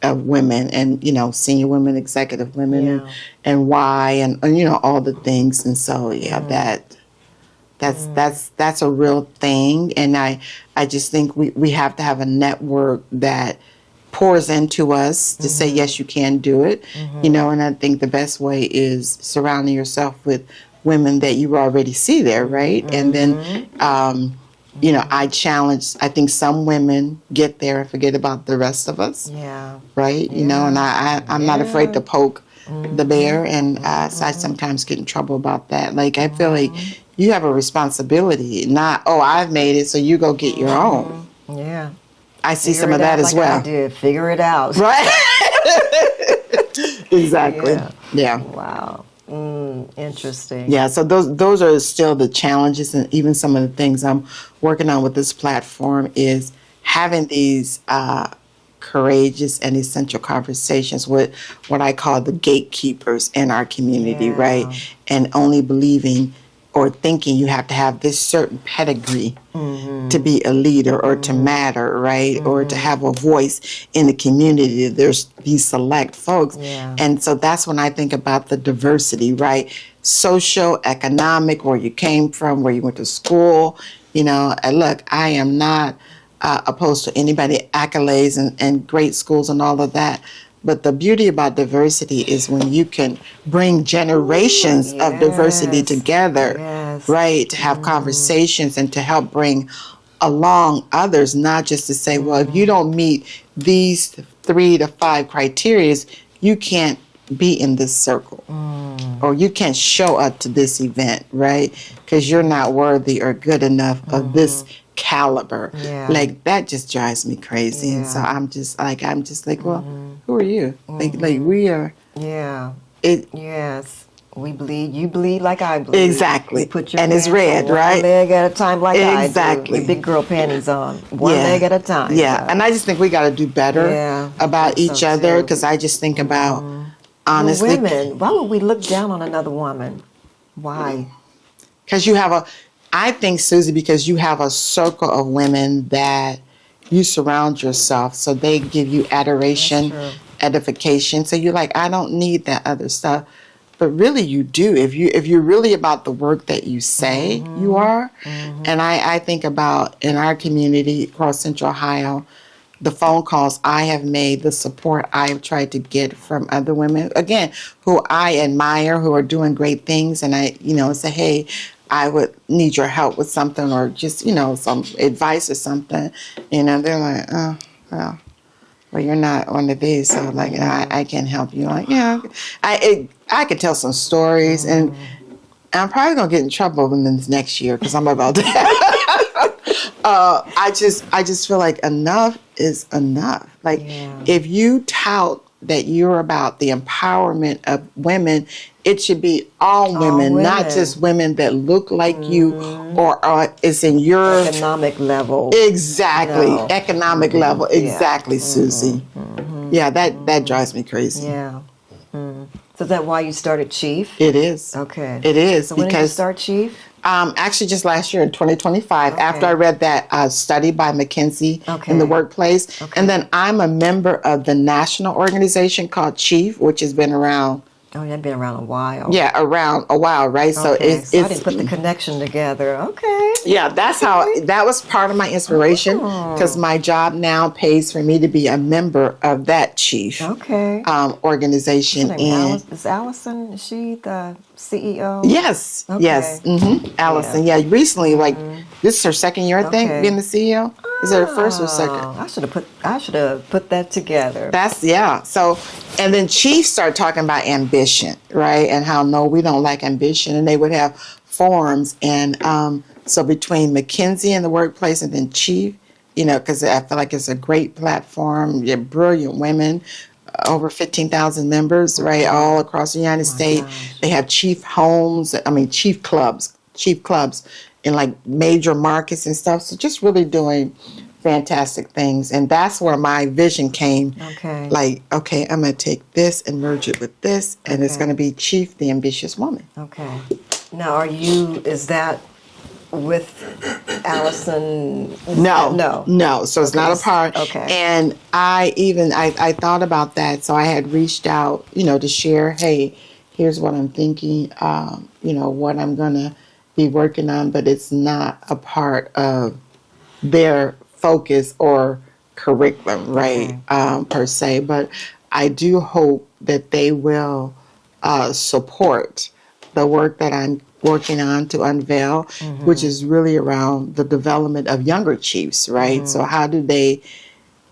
of women and, senior women, executive women, and why, and all the things. And so, that's a real thing. And I just think we have to have a network that pours into us to say, yes, you can do it, and I think the best way is surrounding yourself with women that you already see there, right? And then, I think some women get there and forget about the rest of us, right? And I'm not afraid to poke the bear, and so I sometimes get in trouble about that. Like, I feel like you have a responsibility, not, I've made it, so you go get your own. Yeah. I see some of that as well. I did. Figure it out. Right? Exactly. Yeah. Wow. Interesting. Yeah, so those are still the challenges, and even some of the things I'm working on with this platform is having these courageous and essential conversations with what I call the gatekeepers in our community, right? And only believing or thinking you have to have this certain pedigree to be a leader or to matter, right? Or to have a voice in the community. There's these select folks. And so that's when I think about the diversity, right? Social, economic, where you came from, where you went to school, and look, I am not opposed to anybody accolades and great schools and all of that. But the beauty about diversity is when you can bring generations of diversity together, right? To have conversations and to help bring along others, not just to say, well, if you don't meet these 3 to 5 criteria, you can't be in this circle or you can't show up to this event, right? Because you're not worthy or good enough of this caliber. Like, that just drives me crazy. And so I'm just like, well, who are you? Like we are. Yes. We bleed. You bleed like I bleed. Exactly. You put your and it's red, on right? One leg at a time, like exactly. I do. With big girl panties on. One leg at a time. Yeah. And I just think we got to do better about each other, because I just think about, honestly. Women, why would we look down on another woman? Why? Because I think, Susie, because you have a circle of women that you surround yourself, so they give you adoration, edification. So you're like, I don't need that other stuff. But really you do. If you're really about the work that you say you are. And I think about in our community across Central Ohio, the phone calls I have made, the support I have tried to get from other women, again, who I admire, who are doing great things. And I, say, hey, I would need your help with something, or just, some advice or something. They're like, oh, well, you're not one of these, so like, I can't help you. Like, I could tell some stories, and I'm probably gonna get in trouble in this next year because I'm about to. I just feel like enough is enough. Like, if you tout that you're about the empowerment of women, it should be all women, not just women that look like you or is in your economic level. Exactly. Economic level. Exactly, Susie. Yeah, that drives me crazy. Yeah. So is that why you started Chief? It is. Okay. It is. So when did you start Chief? Actually, just last year in 2025, after I read that study by McKinsey in the workplace. And then I'm a member of the national organization called Chief, which has been around. Oh, you've been around a while. Yeah, around a while, right? So I it's didn't put the connection together. Okay. Yeah, that's how, that was part of my inspiration, because my job now pays for me to be a member of that chief Okay. organization. What's her name? And Is Allison, is she the CEO? yes, yes, Okay. Allison. Yeah, recently, like this is her second year, I think, Okay. being the CEO. Is it her first or second? Oh, I should have put that together. That's, yeah. So, and then chiefs start talking about ambition, right? And how, no, we don't like ambition. And they would have forums. And so between McKinsey in the workplace and then chief, you know, because I feel like it's a great platform. You're brilliant women, over 15,000 members, right? All across the United States. Gosh. They have chief homes, chief clubs in like major markets and stuff. So just really doing fantastic things. And that's where my vision came. Okay. Like, okay, I'm going to take this and merge it with this, and it's going to be Chief, the Ambitious Woman. Okay. Now, is that with Allison? No. So it's not a part. Okay. And I thought about that. So I had reached out, to share, hey, here's what I'm thinking, what I'm going to be working on, but it's not a part of their focus or curriculum, right, per se. But I do hope that they will support the work that I'm working on to unveil, which is really around the development of younger chiefs, right? So how do they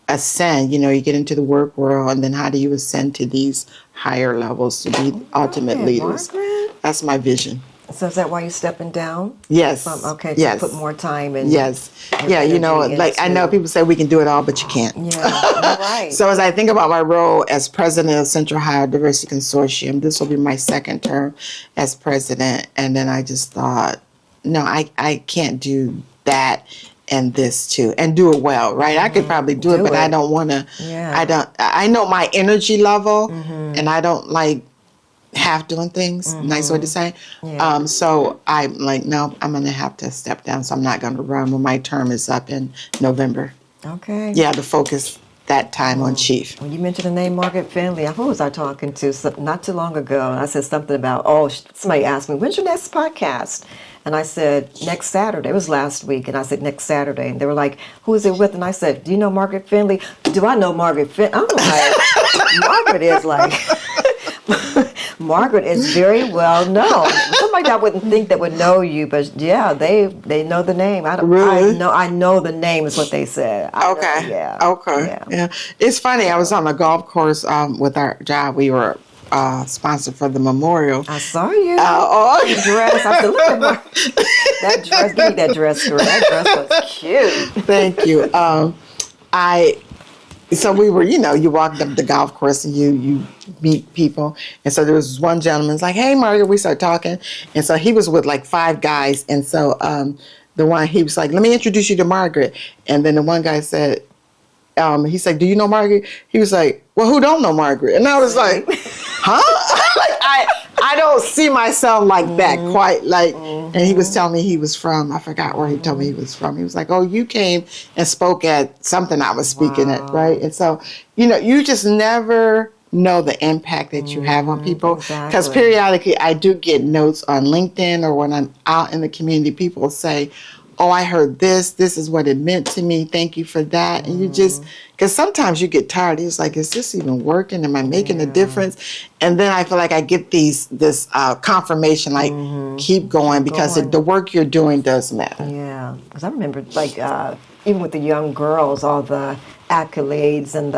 ascend? You get into the work world, and then how do you ascend to these higher levels to be ultimate leaders? Margaret? That's my vision. So is that why you're stepping down? Yes. To put more time in. Yes. Yeah, like I know people say we can do it all, but you can't. Yeah, you're right. So as I think about my role as president of Central Ohio Diversity Consortium, this will be my second term as president. And then I just thought, no, I can't do that and this too, and do it well, right? I could probably do it, but I don't want to. Yeah. I know my energy level, and I don't like half doing things, nice way to say. Yeah. So I'm like, no, I'm going to have to step down. So I'm not going to run when my term is up in November. Okay. Yeah, to focus that time on chief. When you mentioned the name Margaret Finley, who was I talking to not too long ago? And I said something about, somebody asked me, when's your next podcast? And I said, next Saturday. It was last week. And I said, next Saturday. And they were like, who is it with? And I said, do you know Margaret Finley? Do I know Margaret Finley? I'm like, Margaret is like... Margaret is very well known. Somebody I wouldn't think that would know you, but yeah, they know the name. Really? I know the name is what they said. Okay. Yeah. Yeah. It's funny. I was on a golf course with our job. We were sponsored for the memorial. I saw you. The dress. I said, look at that dress. Give me that dress, girl. That dress was cute. Thank you. So we were, you walked up the golf course and you meet people. And so there was one gentleman's like, hey, Margaret, we started talking. And so he was with like 5 guys. And so the one, he was like, let me introduce you to Margaret. And then the one guy said, he said, do you know Margaret? He was like, well, who don't know Margaret? And I was like, huh? Like, I don't see myself like that quite like, and he was telling me he was from, I forgot where he told me he was from. He was like, oh, you came and spoke at something I was speaking at, right? And so, you just never know the impact that you have on people. Because periodically I do get notes on LinkedIn or when I'm out in the community, people say, oh, I heard this is what it meant to me. Thank you for that. And you just, because sometimes you get tired. It's like, is this even working? Am I making a difference? And then I feel like I get this confirmation, like, keep going because the work you're doing does matter. Yeah, because I remember, like, even with the young girls, all the accolades and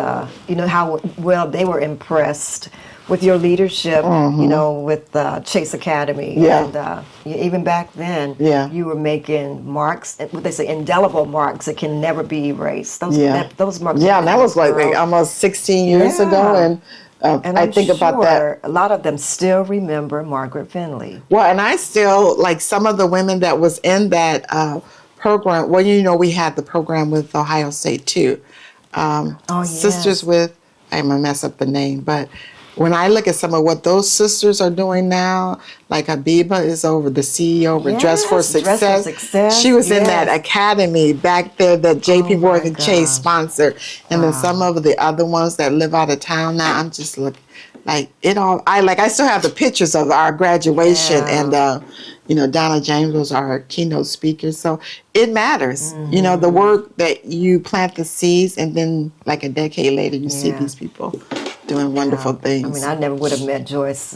how well they were impressed with your leadership, with Chase Academy. Yeah. And even back then, you were making marks, what they say, indelible marks that can never be erased. Those marks. Yeah, and that was like almost 16 years ago. And I think about that. A lot of them still remember Margaret Finley. Well, and I still, like some of the women that was in that program, we had the program with Ohio State too. Sisters with, I'm going to mess up the name, but when I look at some of what those sisters are doing now, like Habiba is over the CEO of Dress for Success. She was in that academy back there that JP Morgan Chase sponsored. And then some of the other ones that live out of town now, I'm just looking like it all. I still have the pictures of our graduation and Donna James was our keynote speaker. So it matters. The work that you plant the seeds, and then like a decade later, you see these people doing wonderful things. I mean, I never would have met Joyce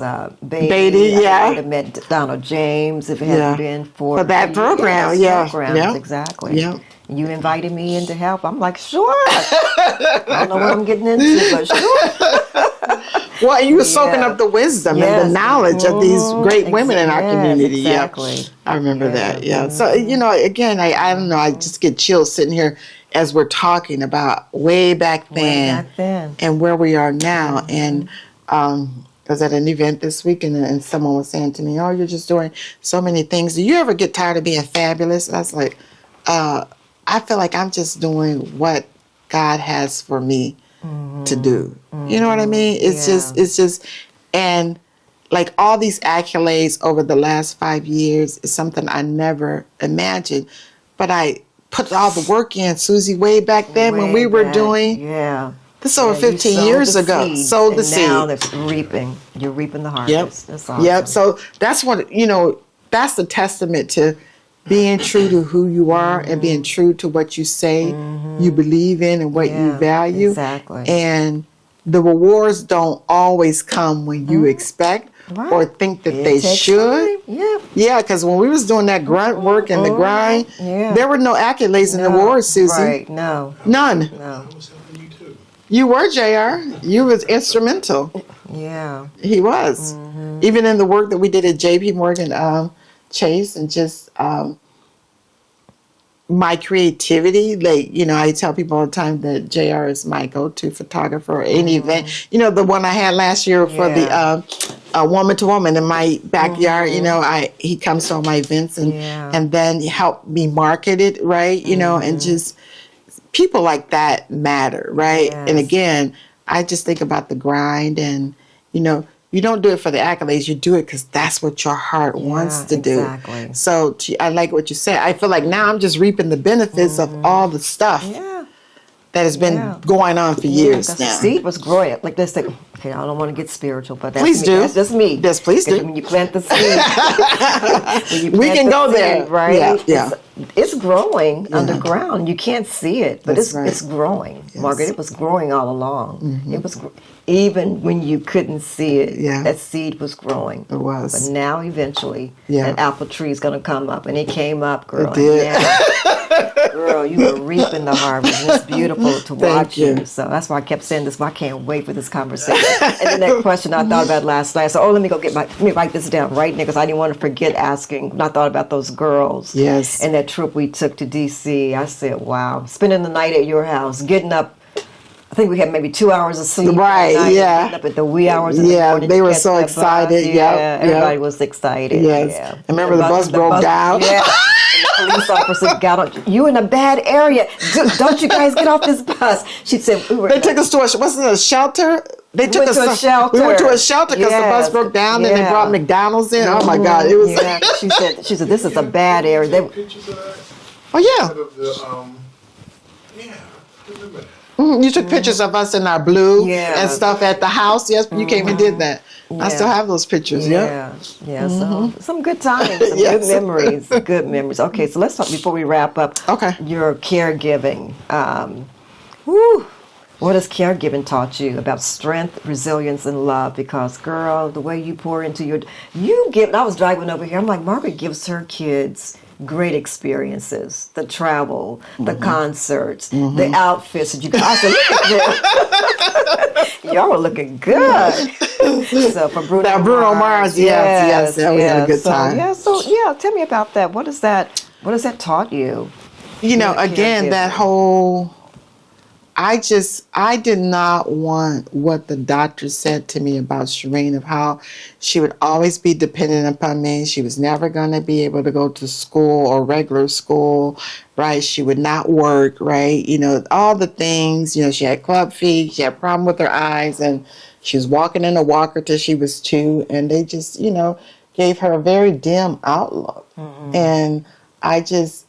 Beatty. Beatty, I yeah. would have met Donald James if it hadn't been for that program. Programs, exactly. Yeah. You invited me in to help. I'm like, sure. I don't know what I'm getting into, but sure. Well, and you were soaking up the wisdom and the knowledge of these great women in our community. Exactly. Yeah, I remember that. Yeah. So, again, I don't know. I just get chills sitting here as we're talking about way back then, and where we are now. And I was at an event this week, and someone was saying to me, "Oh, you're just doing so many things. Do you ever get tired of being fabulous?" And I was like, I feel like I'm just doing what God has for me to do. You know what I mean? It's just, and like all these accolades over the last 5 years is something I never imagined. But I put all the work in, Susie, way back then when we were doing. Yeah. This over 15 years ago. Sowed the seed. Now it's reaping. You're reaping the harvest. Yep. That's awesome. Yep. So that's what, that's the testament to being true to who you are and being true to what you say you believe in and what you value. Exactly. And the rewards don't always come when you expect or think that they should. Time. Yeah. Yeah, because when we was doing that grunt work and the grind, there were no accolades and awards, Susie. Right, no. None. No. You were, JR. You was instrumental. Yeah. He was. Even in the work that we did at JP Morgan Chase, and just my creativity. Like, I tell people all the time that JR is my go-to photographer or any event. The one I had last year for the woman to woman in my backyard. He comes to all my events and then help me market it, right? And just people like that matter, right? Yes. And again, I just think about the grind, and you don't do it for the accolades. You do it because that's what your heart wants to do. Exactly. So I like what you said. I feel like now I'm just reaping the benefits of all the stuff that has been going on for years now. The seed was growing. Like this thing. Okay, I don't want to get spiritual, but that's please me. do. That's just me. Yes, please do. When you plant the seed, we can go there, right? Yeah. It's growing underground. You can't see it, but it's growing. Yes. Margaret, it was growing all along. It was even when you couldn't see it. That seed was growing. It was. But now, eventually, that apple tree is going to come up, and it came up, girl. It did. Girl, you are reaping the harvest. And it's beautiful to watch you. So that's why I kept saying this. I can't wait for this conversation. And then that question I thought about last night. So, let me go let me write this down right now because I didn't want to forget asking. And I thought about those girls. Yes. And that trip we took to D.C. I said, wow, spending the night at your house, getting up. I think we had maybe 2 hours of sleep. Right, getting up at the wee hours of the morning. They were so excited. Everybody was excited. Yes. Yeah. I remember the bus broke down. Yeah. And the police officer got on. You in a bad area. Don't you guys get off this bus? She said, they took us to wasn't it a shelter? They took us to a shelter. We went to a shelter because the bus broke down and they brought McDonald's in. Oh my God. It was She said this is a bad area. Oh yeah. You took pictures of us in our blue and stuff at the house. Yes, you came and did that. I still have those pictures. Yeah. So some good times, some good memories. Good memories. Okay, so let's talk before we wrap up. Okay. Your caregiving. What has caregiving taught you about strength, resilience, and love? Because, girl, the way you pour into I was driving over here. I'm like, Margaret gives her kids great experiences, the travel, the concerts, the outfits that you guys. I said, look at them. Y'all were looking good. So for Bruno Mars, yes, we had a good time. Tell me about that. What has that taught you? Again, that whole, I did not want what the doctor said to me about Shireen, of how she would always be dependent upon me. She was never going to be able to go to school or regular school, right? She would not work, right? All the things, she had club feet, she had a problem with her eyes, and she was walking in a walker till she was 2, and they just, gave her a very dim outlook. And not just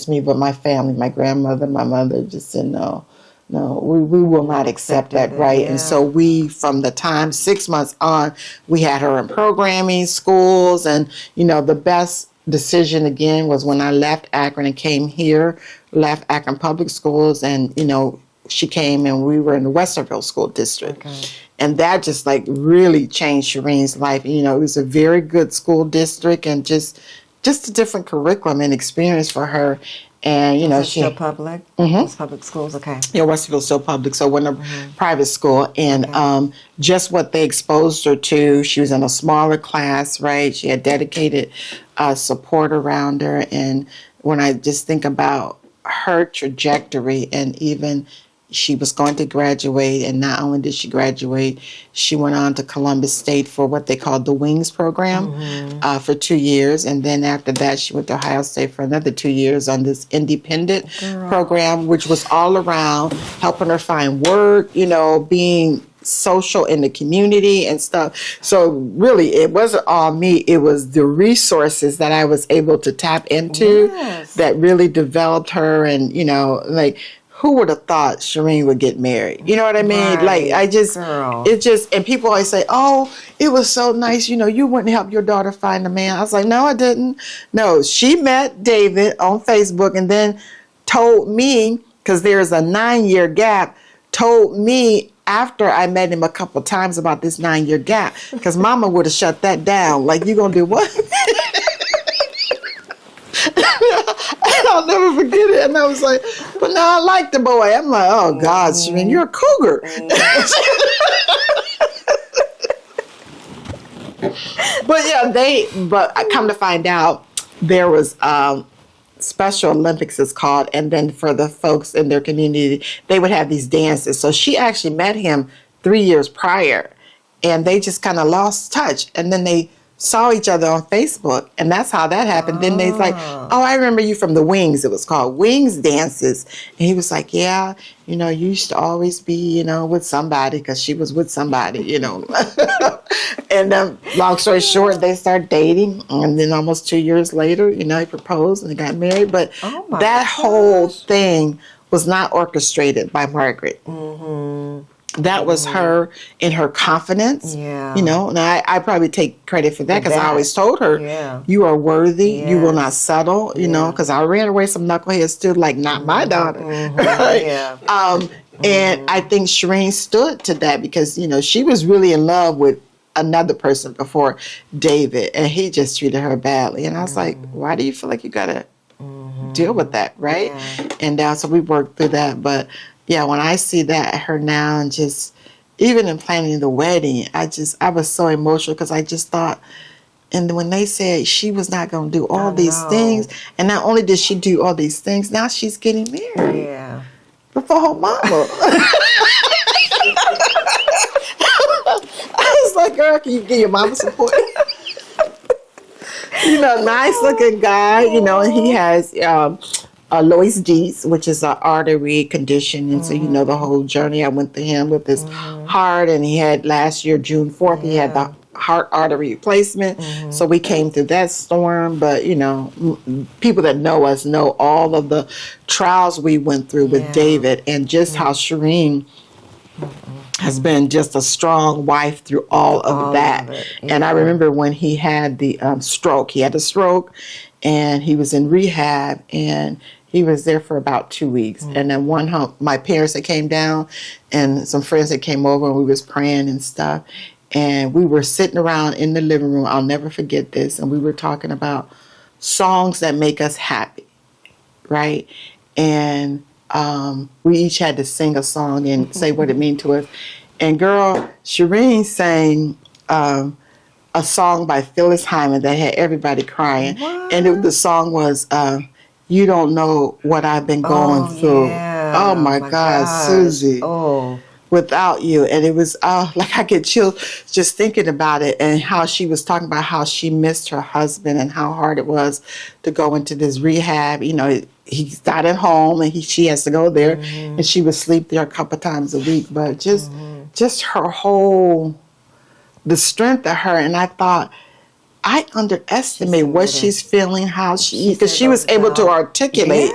me, but my family, my grandmother, my mother just said, no, no, we will not accept that, right? And so we, from the time 6 months on, we had her in programming, schools, and, the best decision again was when I left Akron and came here, left Akron Public Schools, and, she came and we were in the Westerville School District. Okay. And that just really changed Shireen's life. It was a very good school district and just a different curriculum and experience for her. And, she still public? Mm-hmm. It's public schools, okay. Yeah, Westerville's still public, so went to private school. And just what they exposed her to, she was in a smaller class, right? She had dedicated support around her. And when I just think about her trajectory, and even she was going to graduate, and not only did she graduate, she went on to Columbus State for what they called the Wings program for 2 years. And then after that, she went to Ohio State for another 2 years on this independent program, which was all around helping her find work, being social in the community and stuff. So really, it wasn't all me. It was the resources that I was able to tap into that really developed her. And, who would have thought Shireen would get married? You know what I mean? Right. And people always say, oh, it was so nice. You wouldn't help your daughter find a man. I was like, no, I didn't. No, she met David on Facebook and then told me, because there's a 9-year gap, told me after I met him a couple times about this 9-year gap, because mama would have shut that down. Like, you gonna do what? I'll never forget it. And I was like, but now I like the boy. I'm like, oh God, Shireen, you're a cougar. But I come to find out there was Special Olympics is called, and then for the folks in their community, they would have these dances. So she actually met him 3 years prior, and they just kind of lost touch. And then they saw each other on Facebook, and that's how that happened. Then they like, oh, I remember you from the Wings. It was called Wings Dances. And he was like, yeah, you used to always be, with somebody, because she was with somebody, And long story short, they started dating, and then almost 2 years later, he proposed and they got married. But that whole thing was not orchestrated by Margaret. Mm-hmm. That was her in her confidence, and I probably take credit for that, because I always told her, you are worthy, you will not settle, because I ran away some knuckleheads too, like, not my daughter. And I think Shireen stood to that, because, she was really in love with another person before David, and he just treated her badly. And I was like, why do you feel like you got to deal with that, right? And so we worked through that, but yeah, when I see that her now, and just even in planning the wedding, I was so emotional, because I just thought, and when they said she was not going to do all these things, and not only did she do all these things, now she's getting married. Yeah. Before her mama. I was like, girl, can you give your mama support? Nice looking guy, and he has Lois Dietz, which is an artery condition. And so, the whole journey, I went to him with his heart, and he had last year, June 4th, he had the heart artery replacement. So we came through that storm. But, people that know us know all of the trials we went through with David, and just how Shireen has been just a strong wife through all of that. And I remember when he had the stroke, and he was in rehab, and he was there for about 2 weeks. And then my parents that came down, and some friends that came over, and we was praying and stuff. And we were sitting around in the living room. I'll never forget this. And we were talking about songs that make us happy, right? And we each had to sing a song and say what it meant to us. And girl, Shireen sang a song by Phyllis Hyman that had everybody crying. What? And the song was You Don't Know What I've Been Going Through. Yeah. Oh my God, Susie. Without you. And it was like I get chills just thinking about it, and how she was talking about how she missed her husband and how hard it was to go into this rehab. He's not at home, and she has to go there, and she would sleep there a couple times a week. But just her whole, the strength of her. And I thought, I underestimate what she's feeling, how she, because she was able to articulate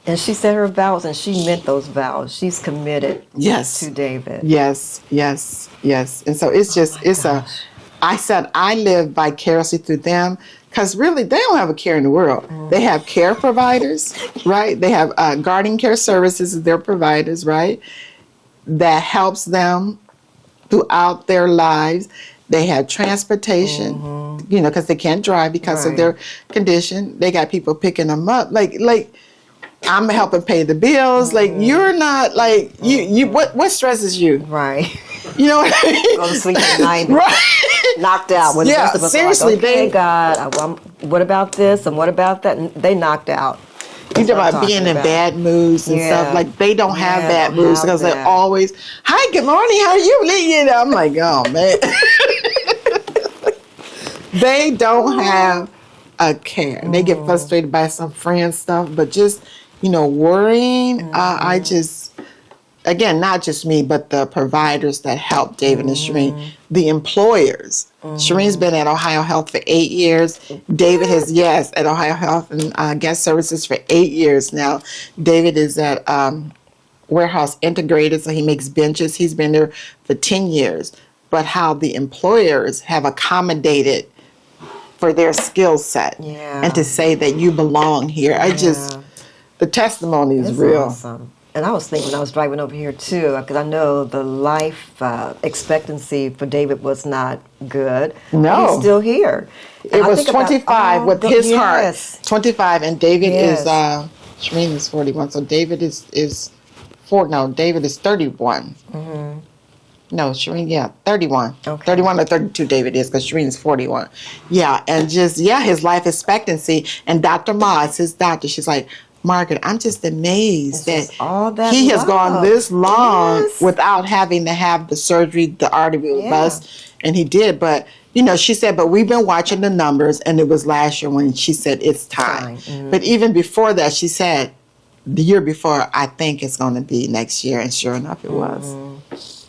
And she said her vows, and she meant those vows. She's committed Yes. to David. Yes, yes, yes. And so it's just, I said, I live vicariously through them because really they don't have a care in the world. They have care providers, right? They have guardian care services, their providers, right? That helps them throughout their lives. They have transportation, because they can't drive because of their condition. They got people picking them up. Like I'm helping pay the bills. Like you're not like you. What stresses you? Right. You know what I mean? Go to sleep at night. Right. Knocked out. When the rest of us seriously. are like, okay, God, what about this and what about that? And they knocked out. You talk about being in bad moods and stuff. Like they don't have bad moods because they're always, hi, good morning, how are you? You know, I'm like, oh man. They don't have a care. They get frustrated by some friend stuff, but just, worrying. I just, again, not just me, but the providers that help David and Shireen, the employers. Shireen's been at Ohio Health for 8 years. David has, at Ohio Health and Guest Services for 8 years now. David is at Warehouse Integrated, so he makes benches. He's been there for 10 years. But how the employers have accommodated for their skill set and to say that you belong here. The testimony is real. Awesome. And I was thinking when I was driving over here too, because I know the life expectancy for David was not good. No. He's still here. It was 25 with his heart. 25, and David is, Shireen is 41, so David is David is 31. No, Shireen, 31. Okay. 31 or 32 David is, because Shireen is 41. Yeah, and just, his life expectancy. And Dr. Moss, his doctor, she's like, Margaret, I'm just amazed that he has gone this long without having to have the surgery, the artery bust, and he did. But, she said, but we've been watching the numbers, and it was last year when she said it's time. But even before that, she said, the year before, I think it's going to be next year, and sure enough, it was.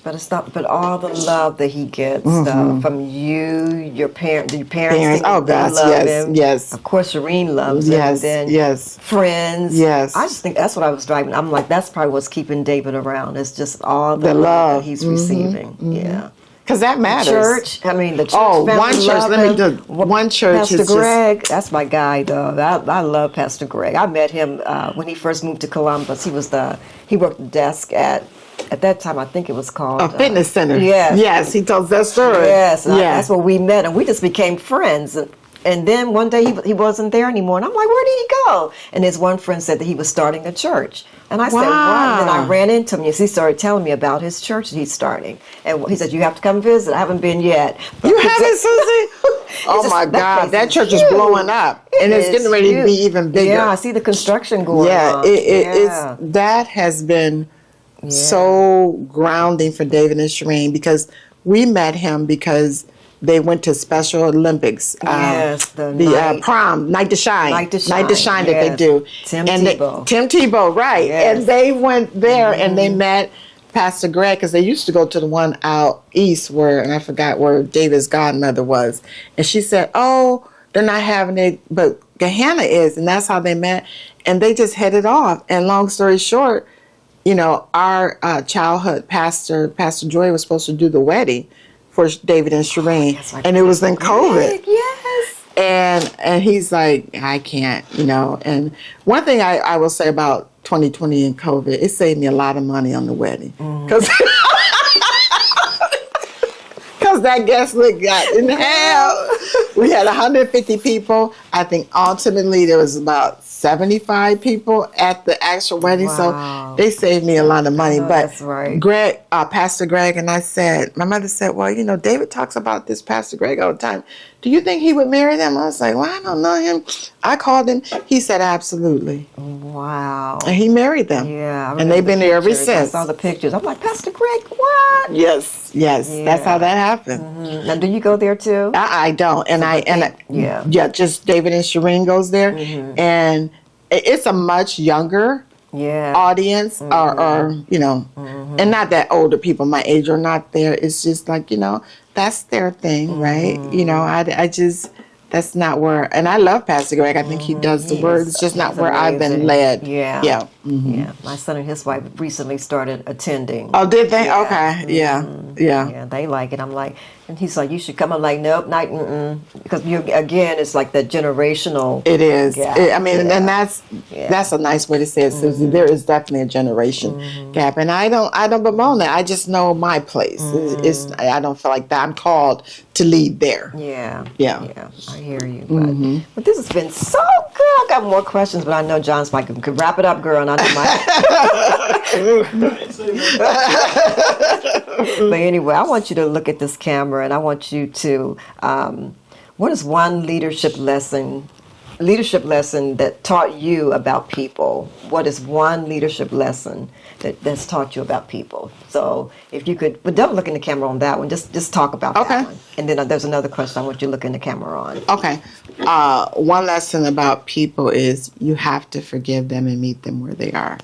But it's not. But all the love that he gets from you, your parents. Oh gosh, love him. yes. Of course, Shireen loves him. And then friends. Yes. I just think that's what I was driving. I'm like, that's probably what's keeping David around. It's just all the love that he's receiving. Yeah. Because that matters. Church. I mean, the church. One church. One church. Pastor Greg. That's my guy, though. I love Pastor Greg. I met him when he first moved to Columbus. He worked the desk at that time, I think it was called a fitness center. Yes. Yes, he tells that story. Yes, that's where we met, and we just became friends. And then one day he wasn't there anymore, and I'm like, where did he go? And his one friend said that he was starting a church. And I said, wow. And then I ran into him. Yes, he started telling me about his church that he's starting. And he said, you have to come visit. I haven't been yet. But you haven't, Susie? Oh, my God. That church is blowing up. And it's getting ready to be even bigger. Yeah, I see the construction going on. It's that has been so grounding for David and Shireen, because we met him because they went to Special Olympics. The prom, Night to Shine. Night to Shine that they do. Tim Tebow, right. Yes. And they went there and they met Pastor Greg, because they used to go to the one out east and I forgot where David's godmother was. And she said, oh, they're not having it, but Gehenna is. And that's how they met. And they just headed off. And long story short, our childhood pastor, Pastor Joy, was supposed to do the wedding for David and Shireen, and it was in COVID. Yes. And he's like, I can't, And one thing I will say about 2020 and COVID, it saved me a lot of money on the wedding, because that guest list got in hell. We had 150 people. I think ultimately there was about 75 people at the actual wedding, so they saved me a lot of money. But that's right. Greg, Pastor Greg, and my mother said, well, David talks about this Pastor Greg all the time. Do you think he would marry them? I was like, well, I don't know him. I called him. He said, absolutely. Wow. And he married them. Yeah. And they've been there ever since. I saw the pictures. I'm like, Pastor Greg, what? Yes. Yeah. That's how that happened. Mm-hmm. Now, do you go there too? I don't. Just David and Shireen goes there. Mm-hmm. And it's a much younger audience, and not that older people my age are not there. It's just like, that's their thing, right? that's not where, and I love Pastor Greg. I think he does the word. It's just not He's where I've been amazing. led. Yeah. Yeah. Yeah. My son and his wife recently started attending. Oh, did they? Yeah. Okay. Yeah. Yeah. Yeah, they like it. I'm like, and he's like, you should come. I'm like, nope, not, because you again, it's like that generational. It is. gap. I mean, Yeah. and that's a nice way to say it, Susie. There is definitely a generation gap, and I don't bemoan that. I just know my place. I don't feel like that. I'm called to lead there. Yeah. Yeah. Yeah. I hear you. But this has been so good. I got more questions, but I know John's like, could wrap it up, girl, and I know But anyway, I want you to look at this camera, and I want you to, what is one leadership lesson that taught you about people? What is one leadership lesson that's taught you about people? So if you could, but don't look in the camera on that one. Just talk about that one. And then there's another question I want you to look in the camera on. Okay. One lesson about people is you have to forgive them and meet them where they are.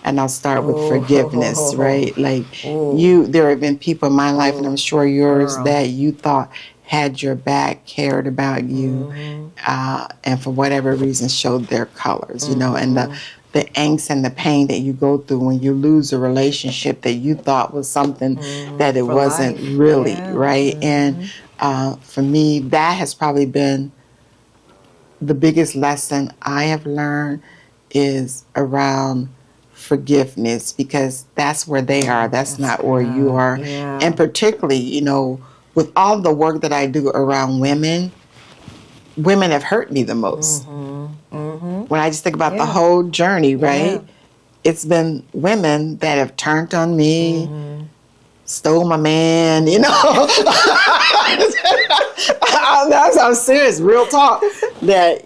And I'll start with forgiveness, right? Like there have been people in my life, and I'm sure yours, that you thought had your back, cared about you, and for whatever reason showed their colors, and the angst and the pain that you go through when you lose a relationship that you thought was something that it wasn't really, right? And for me, that has probably been the biggest lesson I have learned is around forgiveness, because that's where they are. That's not where you are. Yeah. And particularly, with all the work that I do around women have hurt me the most. When I just think about the whole journey, right? It's been women that have turned on me, stole my man, I'm serious, real talk. That,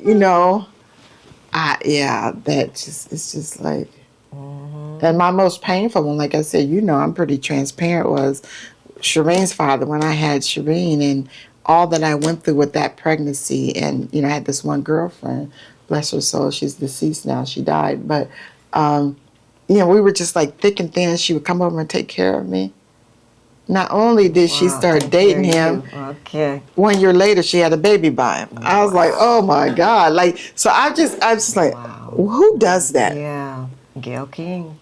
it's just like, and my most painful one, like I said, I'm pretty transparent, was Shireen's father, when I had Shireen, and all that I went through with that pregnancy. And, I had this one girlfriend, bless her soul, she's deceased now, she died. But, we were just like thick and thin. She would come over and take care of me. Not only did she start dating him, 1 year later she had a baby by him. I was like, oh my God. Like, so I was just like, who does that? Yeah. Gail King.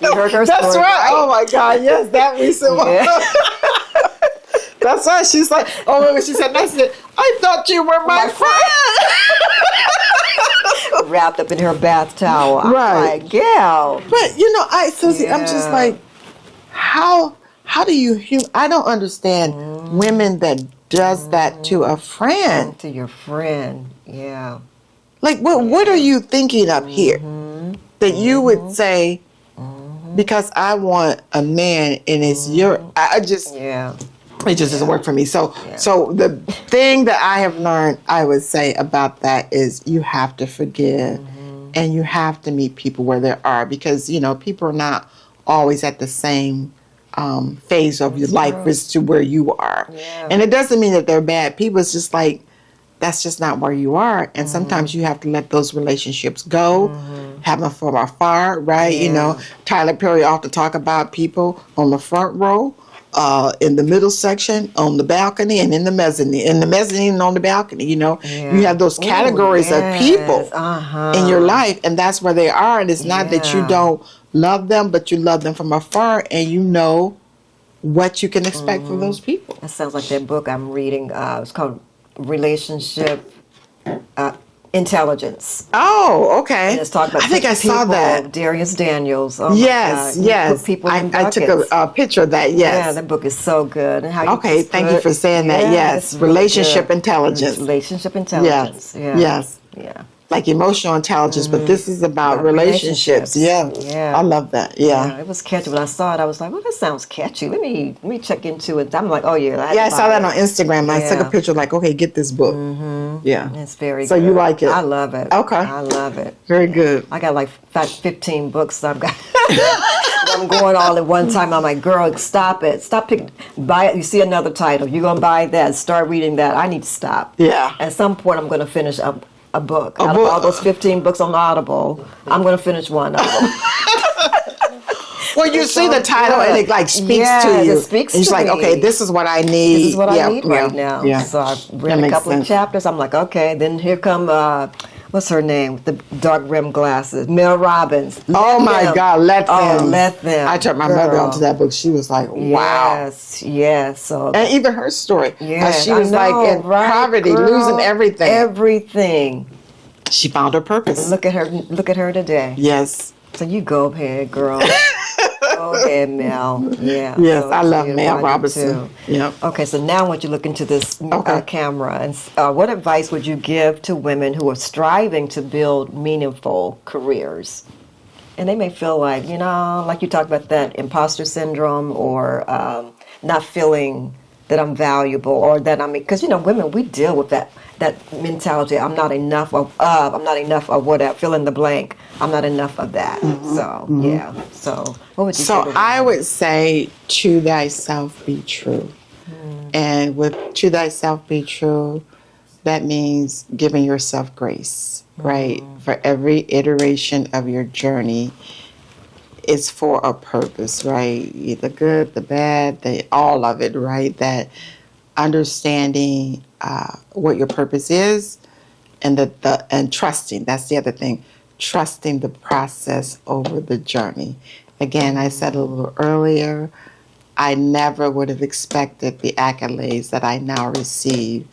You heard her That's story, right. Oh my God. Yes, that recent one. That's why she's like, when she said, I said, I thought you were my friend. Wrapped up in her bath towel. I'm Right. like, Gail. But, Susie, I'm just like, how do you, I don't understand women that does that to a friend. To your friend. Yeah. Like, what are you thinking up here? That you would say, because I want a man and it's it just doesn't work for me. So the thing that I have learned, I would say about that is you have to forgive and you have to meet people where they are, because, people are not always at the same phase of your life as to where you are. Yeah. And it doesn't mean that they're bad people. It's just like, that's just not where you are. And sometimes you have to let those relationships go, have them from afar, right? Yeah. Tyler Perry often talk about people on the front row, in the middle section, on the balcony, and in the mezzanine and on the balcony. You have those categories of people in your life, and that's where they are. And it's not that you don't love them, but you love them from afar, and you know what you can expect from those people. That sounds like that book I'm reading. It's called Relationship Intelligence. Oh, okay. And it's talking about I think I saw that. Darius Daniels. Oh yes, my God. yes. Put people in I took a picture of that. Yes. Yeah, that book is so good. And how okay, thank you for saying that. Yes, it's really relationship good. intelligence. Relationship intelligence. Yes. Yes. Yeah. Like emotional intelligence, but this is about relationships. Yeah. I love that. Yeah. It was catchy. When I saw it, I was like, well, that sounds catchy. Let me check into it. I'm like, oh yeah. I saw that on Instagram. I took a picture like, okay, get this book. Yeah. It's very good. So you like it? I love it. Okay. I love it. Very good. I got like 15 books I've got. I'm going all at one time. I'm like, girl, stop it. Buy it. You see another title. You're going to buy that. Start reading that. I need to stop. Yeah. At some point, I'm going to finish a book. Out of all those 15 books on Audible, I'm going to finish one of them. Well, you see the title and it like speaks to you. It speaks and it's to like, me. okay, this is what I need. This is what I need right now. Yeah. So I've That read a makes couple of sense. chapters. I'm like, okay. Then here come what's her name with the dark rim glasses? Mel Robbins. Oh my God, let them. Let them. I took my mother onto that book. She was like, wow. Yes. So And even her story. yes, She was like in poverty, girl? losing everything. Everything. She found her purpose. Look at her. Look at her today. Yes. So you go ahead, girl. Go ahead, Mel. Yeah. Yes, so I love beautiful. Mel I do Robinson. too. Yep. Okay, so now I want you to look into this camera. And what advice would you give to women who are striving to build meaningful careers? And they may feel like, like you talked about that imposter syndrome or not feeling that I'm valuable or that because, women, we deal with that mentality. I'm not enough of whatever, fill in the blank. I'm not enough of that. Yeah. So what would you say? So I would say, to thyself be true. And with to thyself be true, that means giving yourself grace, right? For every iteration of your journey, it's for a purpose, right? The good, the bad, all of it, right? That understanding what your purpose is, and and trusting. That's the other thing. Trusting the process over the journey. Again, I said a little earlier, I never would have expected the accolades that I now receive,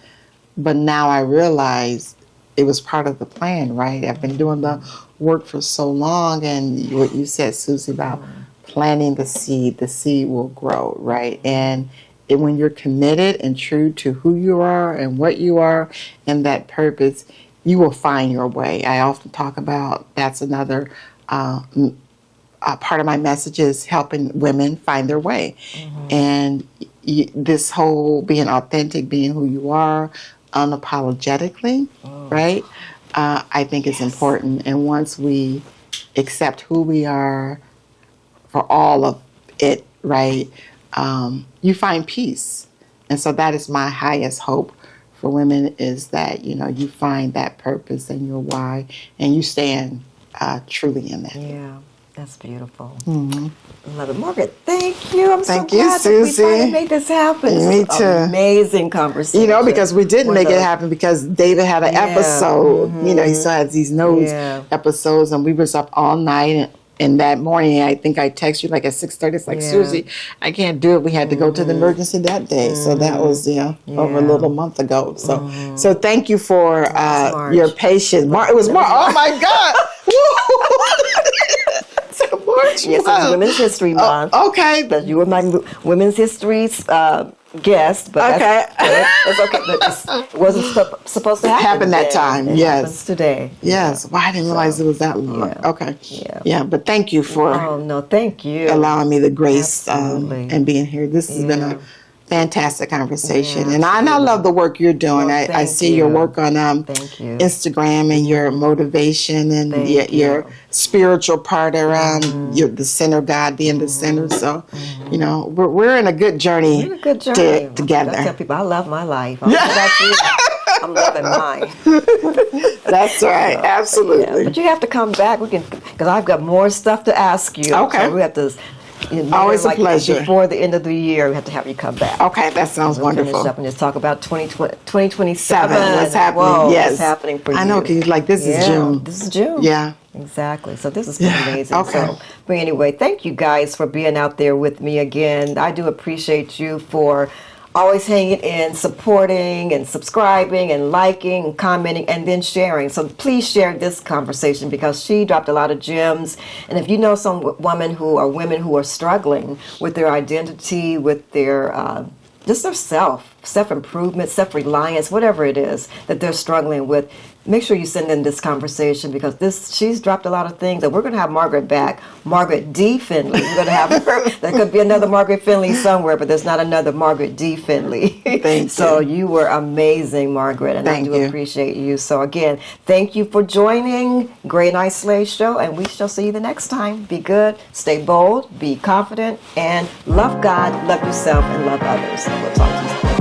but now I realize it was part of the plan, right? I've been doing the work for so long, and what you said, Susie, about planting the seed will grow, right? And when you're committed and true to who you are and what you are and that purpose, you will find your way. I often talk about that's another part of my message is helping women find their way. And this whole being authentic, being who you are, unapologetically, right? I think is important. And once we accept who we are for all of it, right, you find peace. And so that is my highest hope for women, is that, you find that purpose and your why, and you stand truly in that. Yeah. That's beautiful. Love it. Margaret, thank you. I'm Thank so you, glad Susie. that we finally made this happen. Me This is too. Amazing conversation. Because we didn't make it happen because David had an episode. He still has these nose episodes, and we was up all night. And that morning, I think I texted you like at 6:30. It's like, Susie, I can't do it. We had to go to the emergency that day. So that was over a little month ago. So thank you for your patience. It was March. Oh my God. March. Yes, it's Women's History Month. Okay. But you were my Women's History guest. But it's okay. But it wasn't supposed to happen that time. It happens today. Yes. Well, I didn't realize it was that long. Okay. Yeah. But thank you for thank you. allowing me the grace and being here. This has been a fantastic conversation. And I love the work you're doing. I see your work on Instagram and your motivation and your spiritual part around the center, God being the center. So, we're in a good journey, together. I tell people I love my life. I'm loving mine. That's right. Absolutely. But you have to come back. Because I've got more stuff to ask you. Okay. So we have to. Always a pleasure. Before the end of the year, we have to have you come back. Okay, that sounds wonderful. Finish up and just talk about 2027. What's happening? What's happening for you? I know, because this is June. This is June. Yeah. Exactly. So this is amazing. Okay. But anyway, thank you guys for being out there with me again. I do appreciate you for always hanging in, supporting and subscribing and liking and commenting and then sharing. So please share this conversation because she dropped a lot of gems. And if you know some women who are struggling with their identity, with their just their self-improvement, self-reliance, whatever it is that they're struggling with, make sure you send in this conversation because she's dropped a lot of things. And we're going to have Margaret back, Margaret D. Finley. We're going to have her. There could be another Margaret Finley somewhere, but there's not another Margaret D. Finley. Thank you. So you were amazing, Margaret, and I do appreciate you. So again, thank you for joining Gray and I Slay Show, and we shall see you the next time. Be good, stay bold, be confident, and love God, love yourself, and love others. We'll talk to you soon.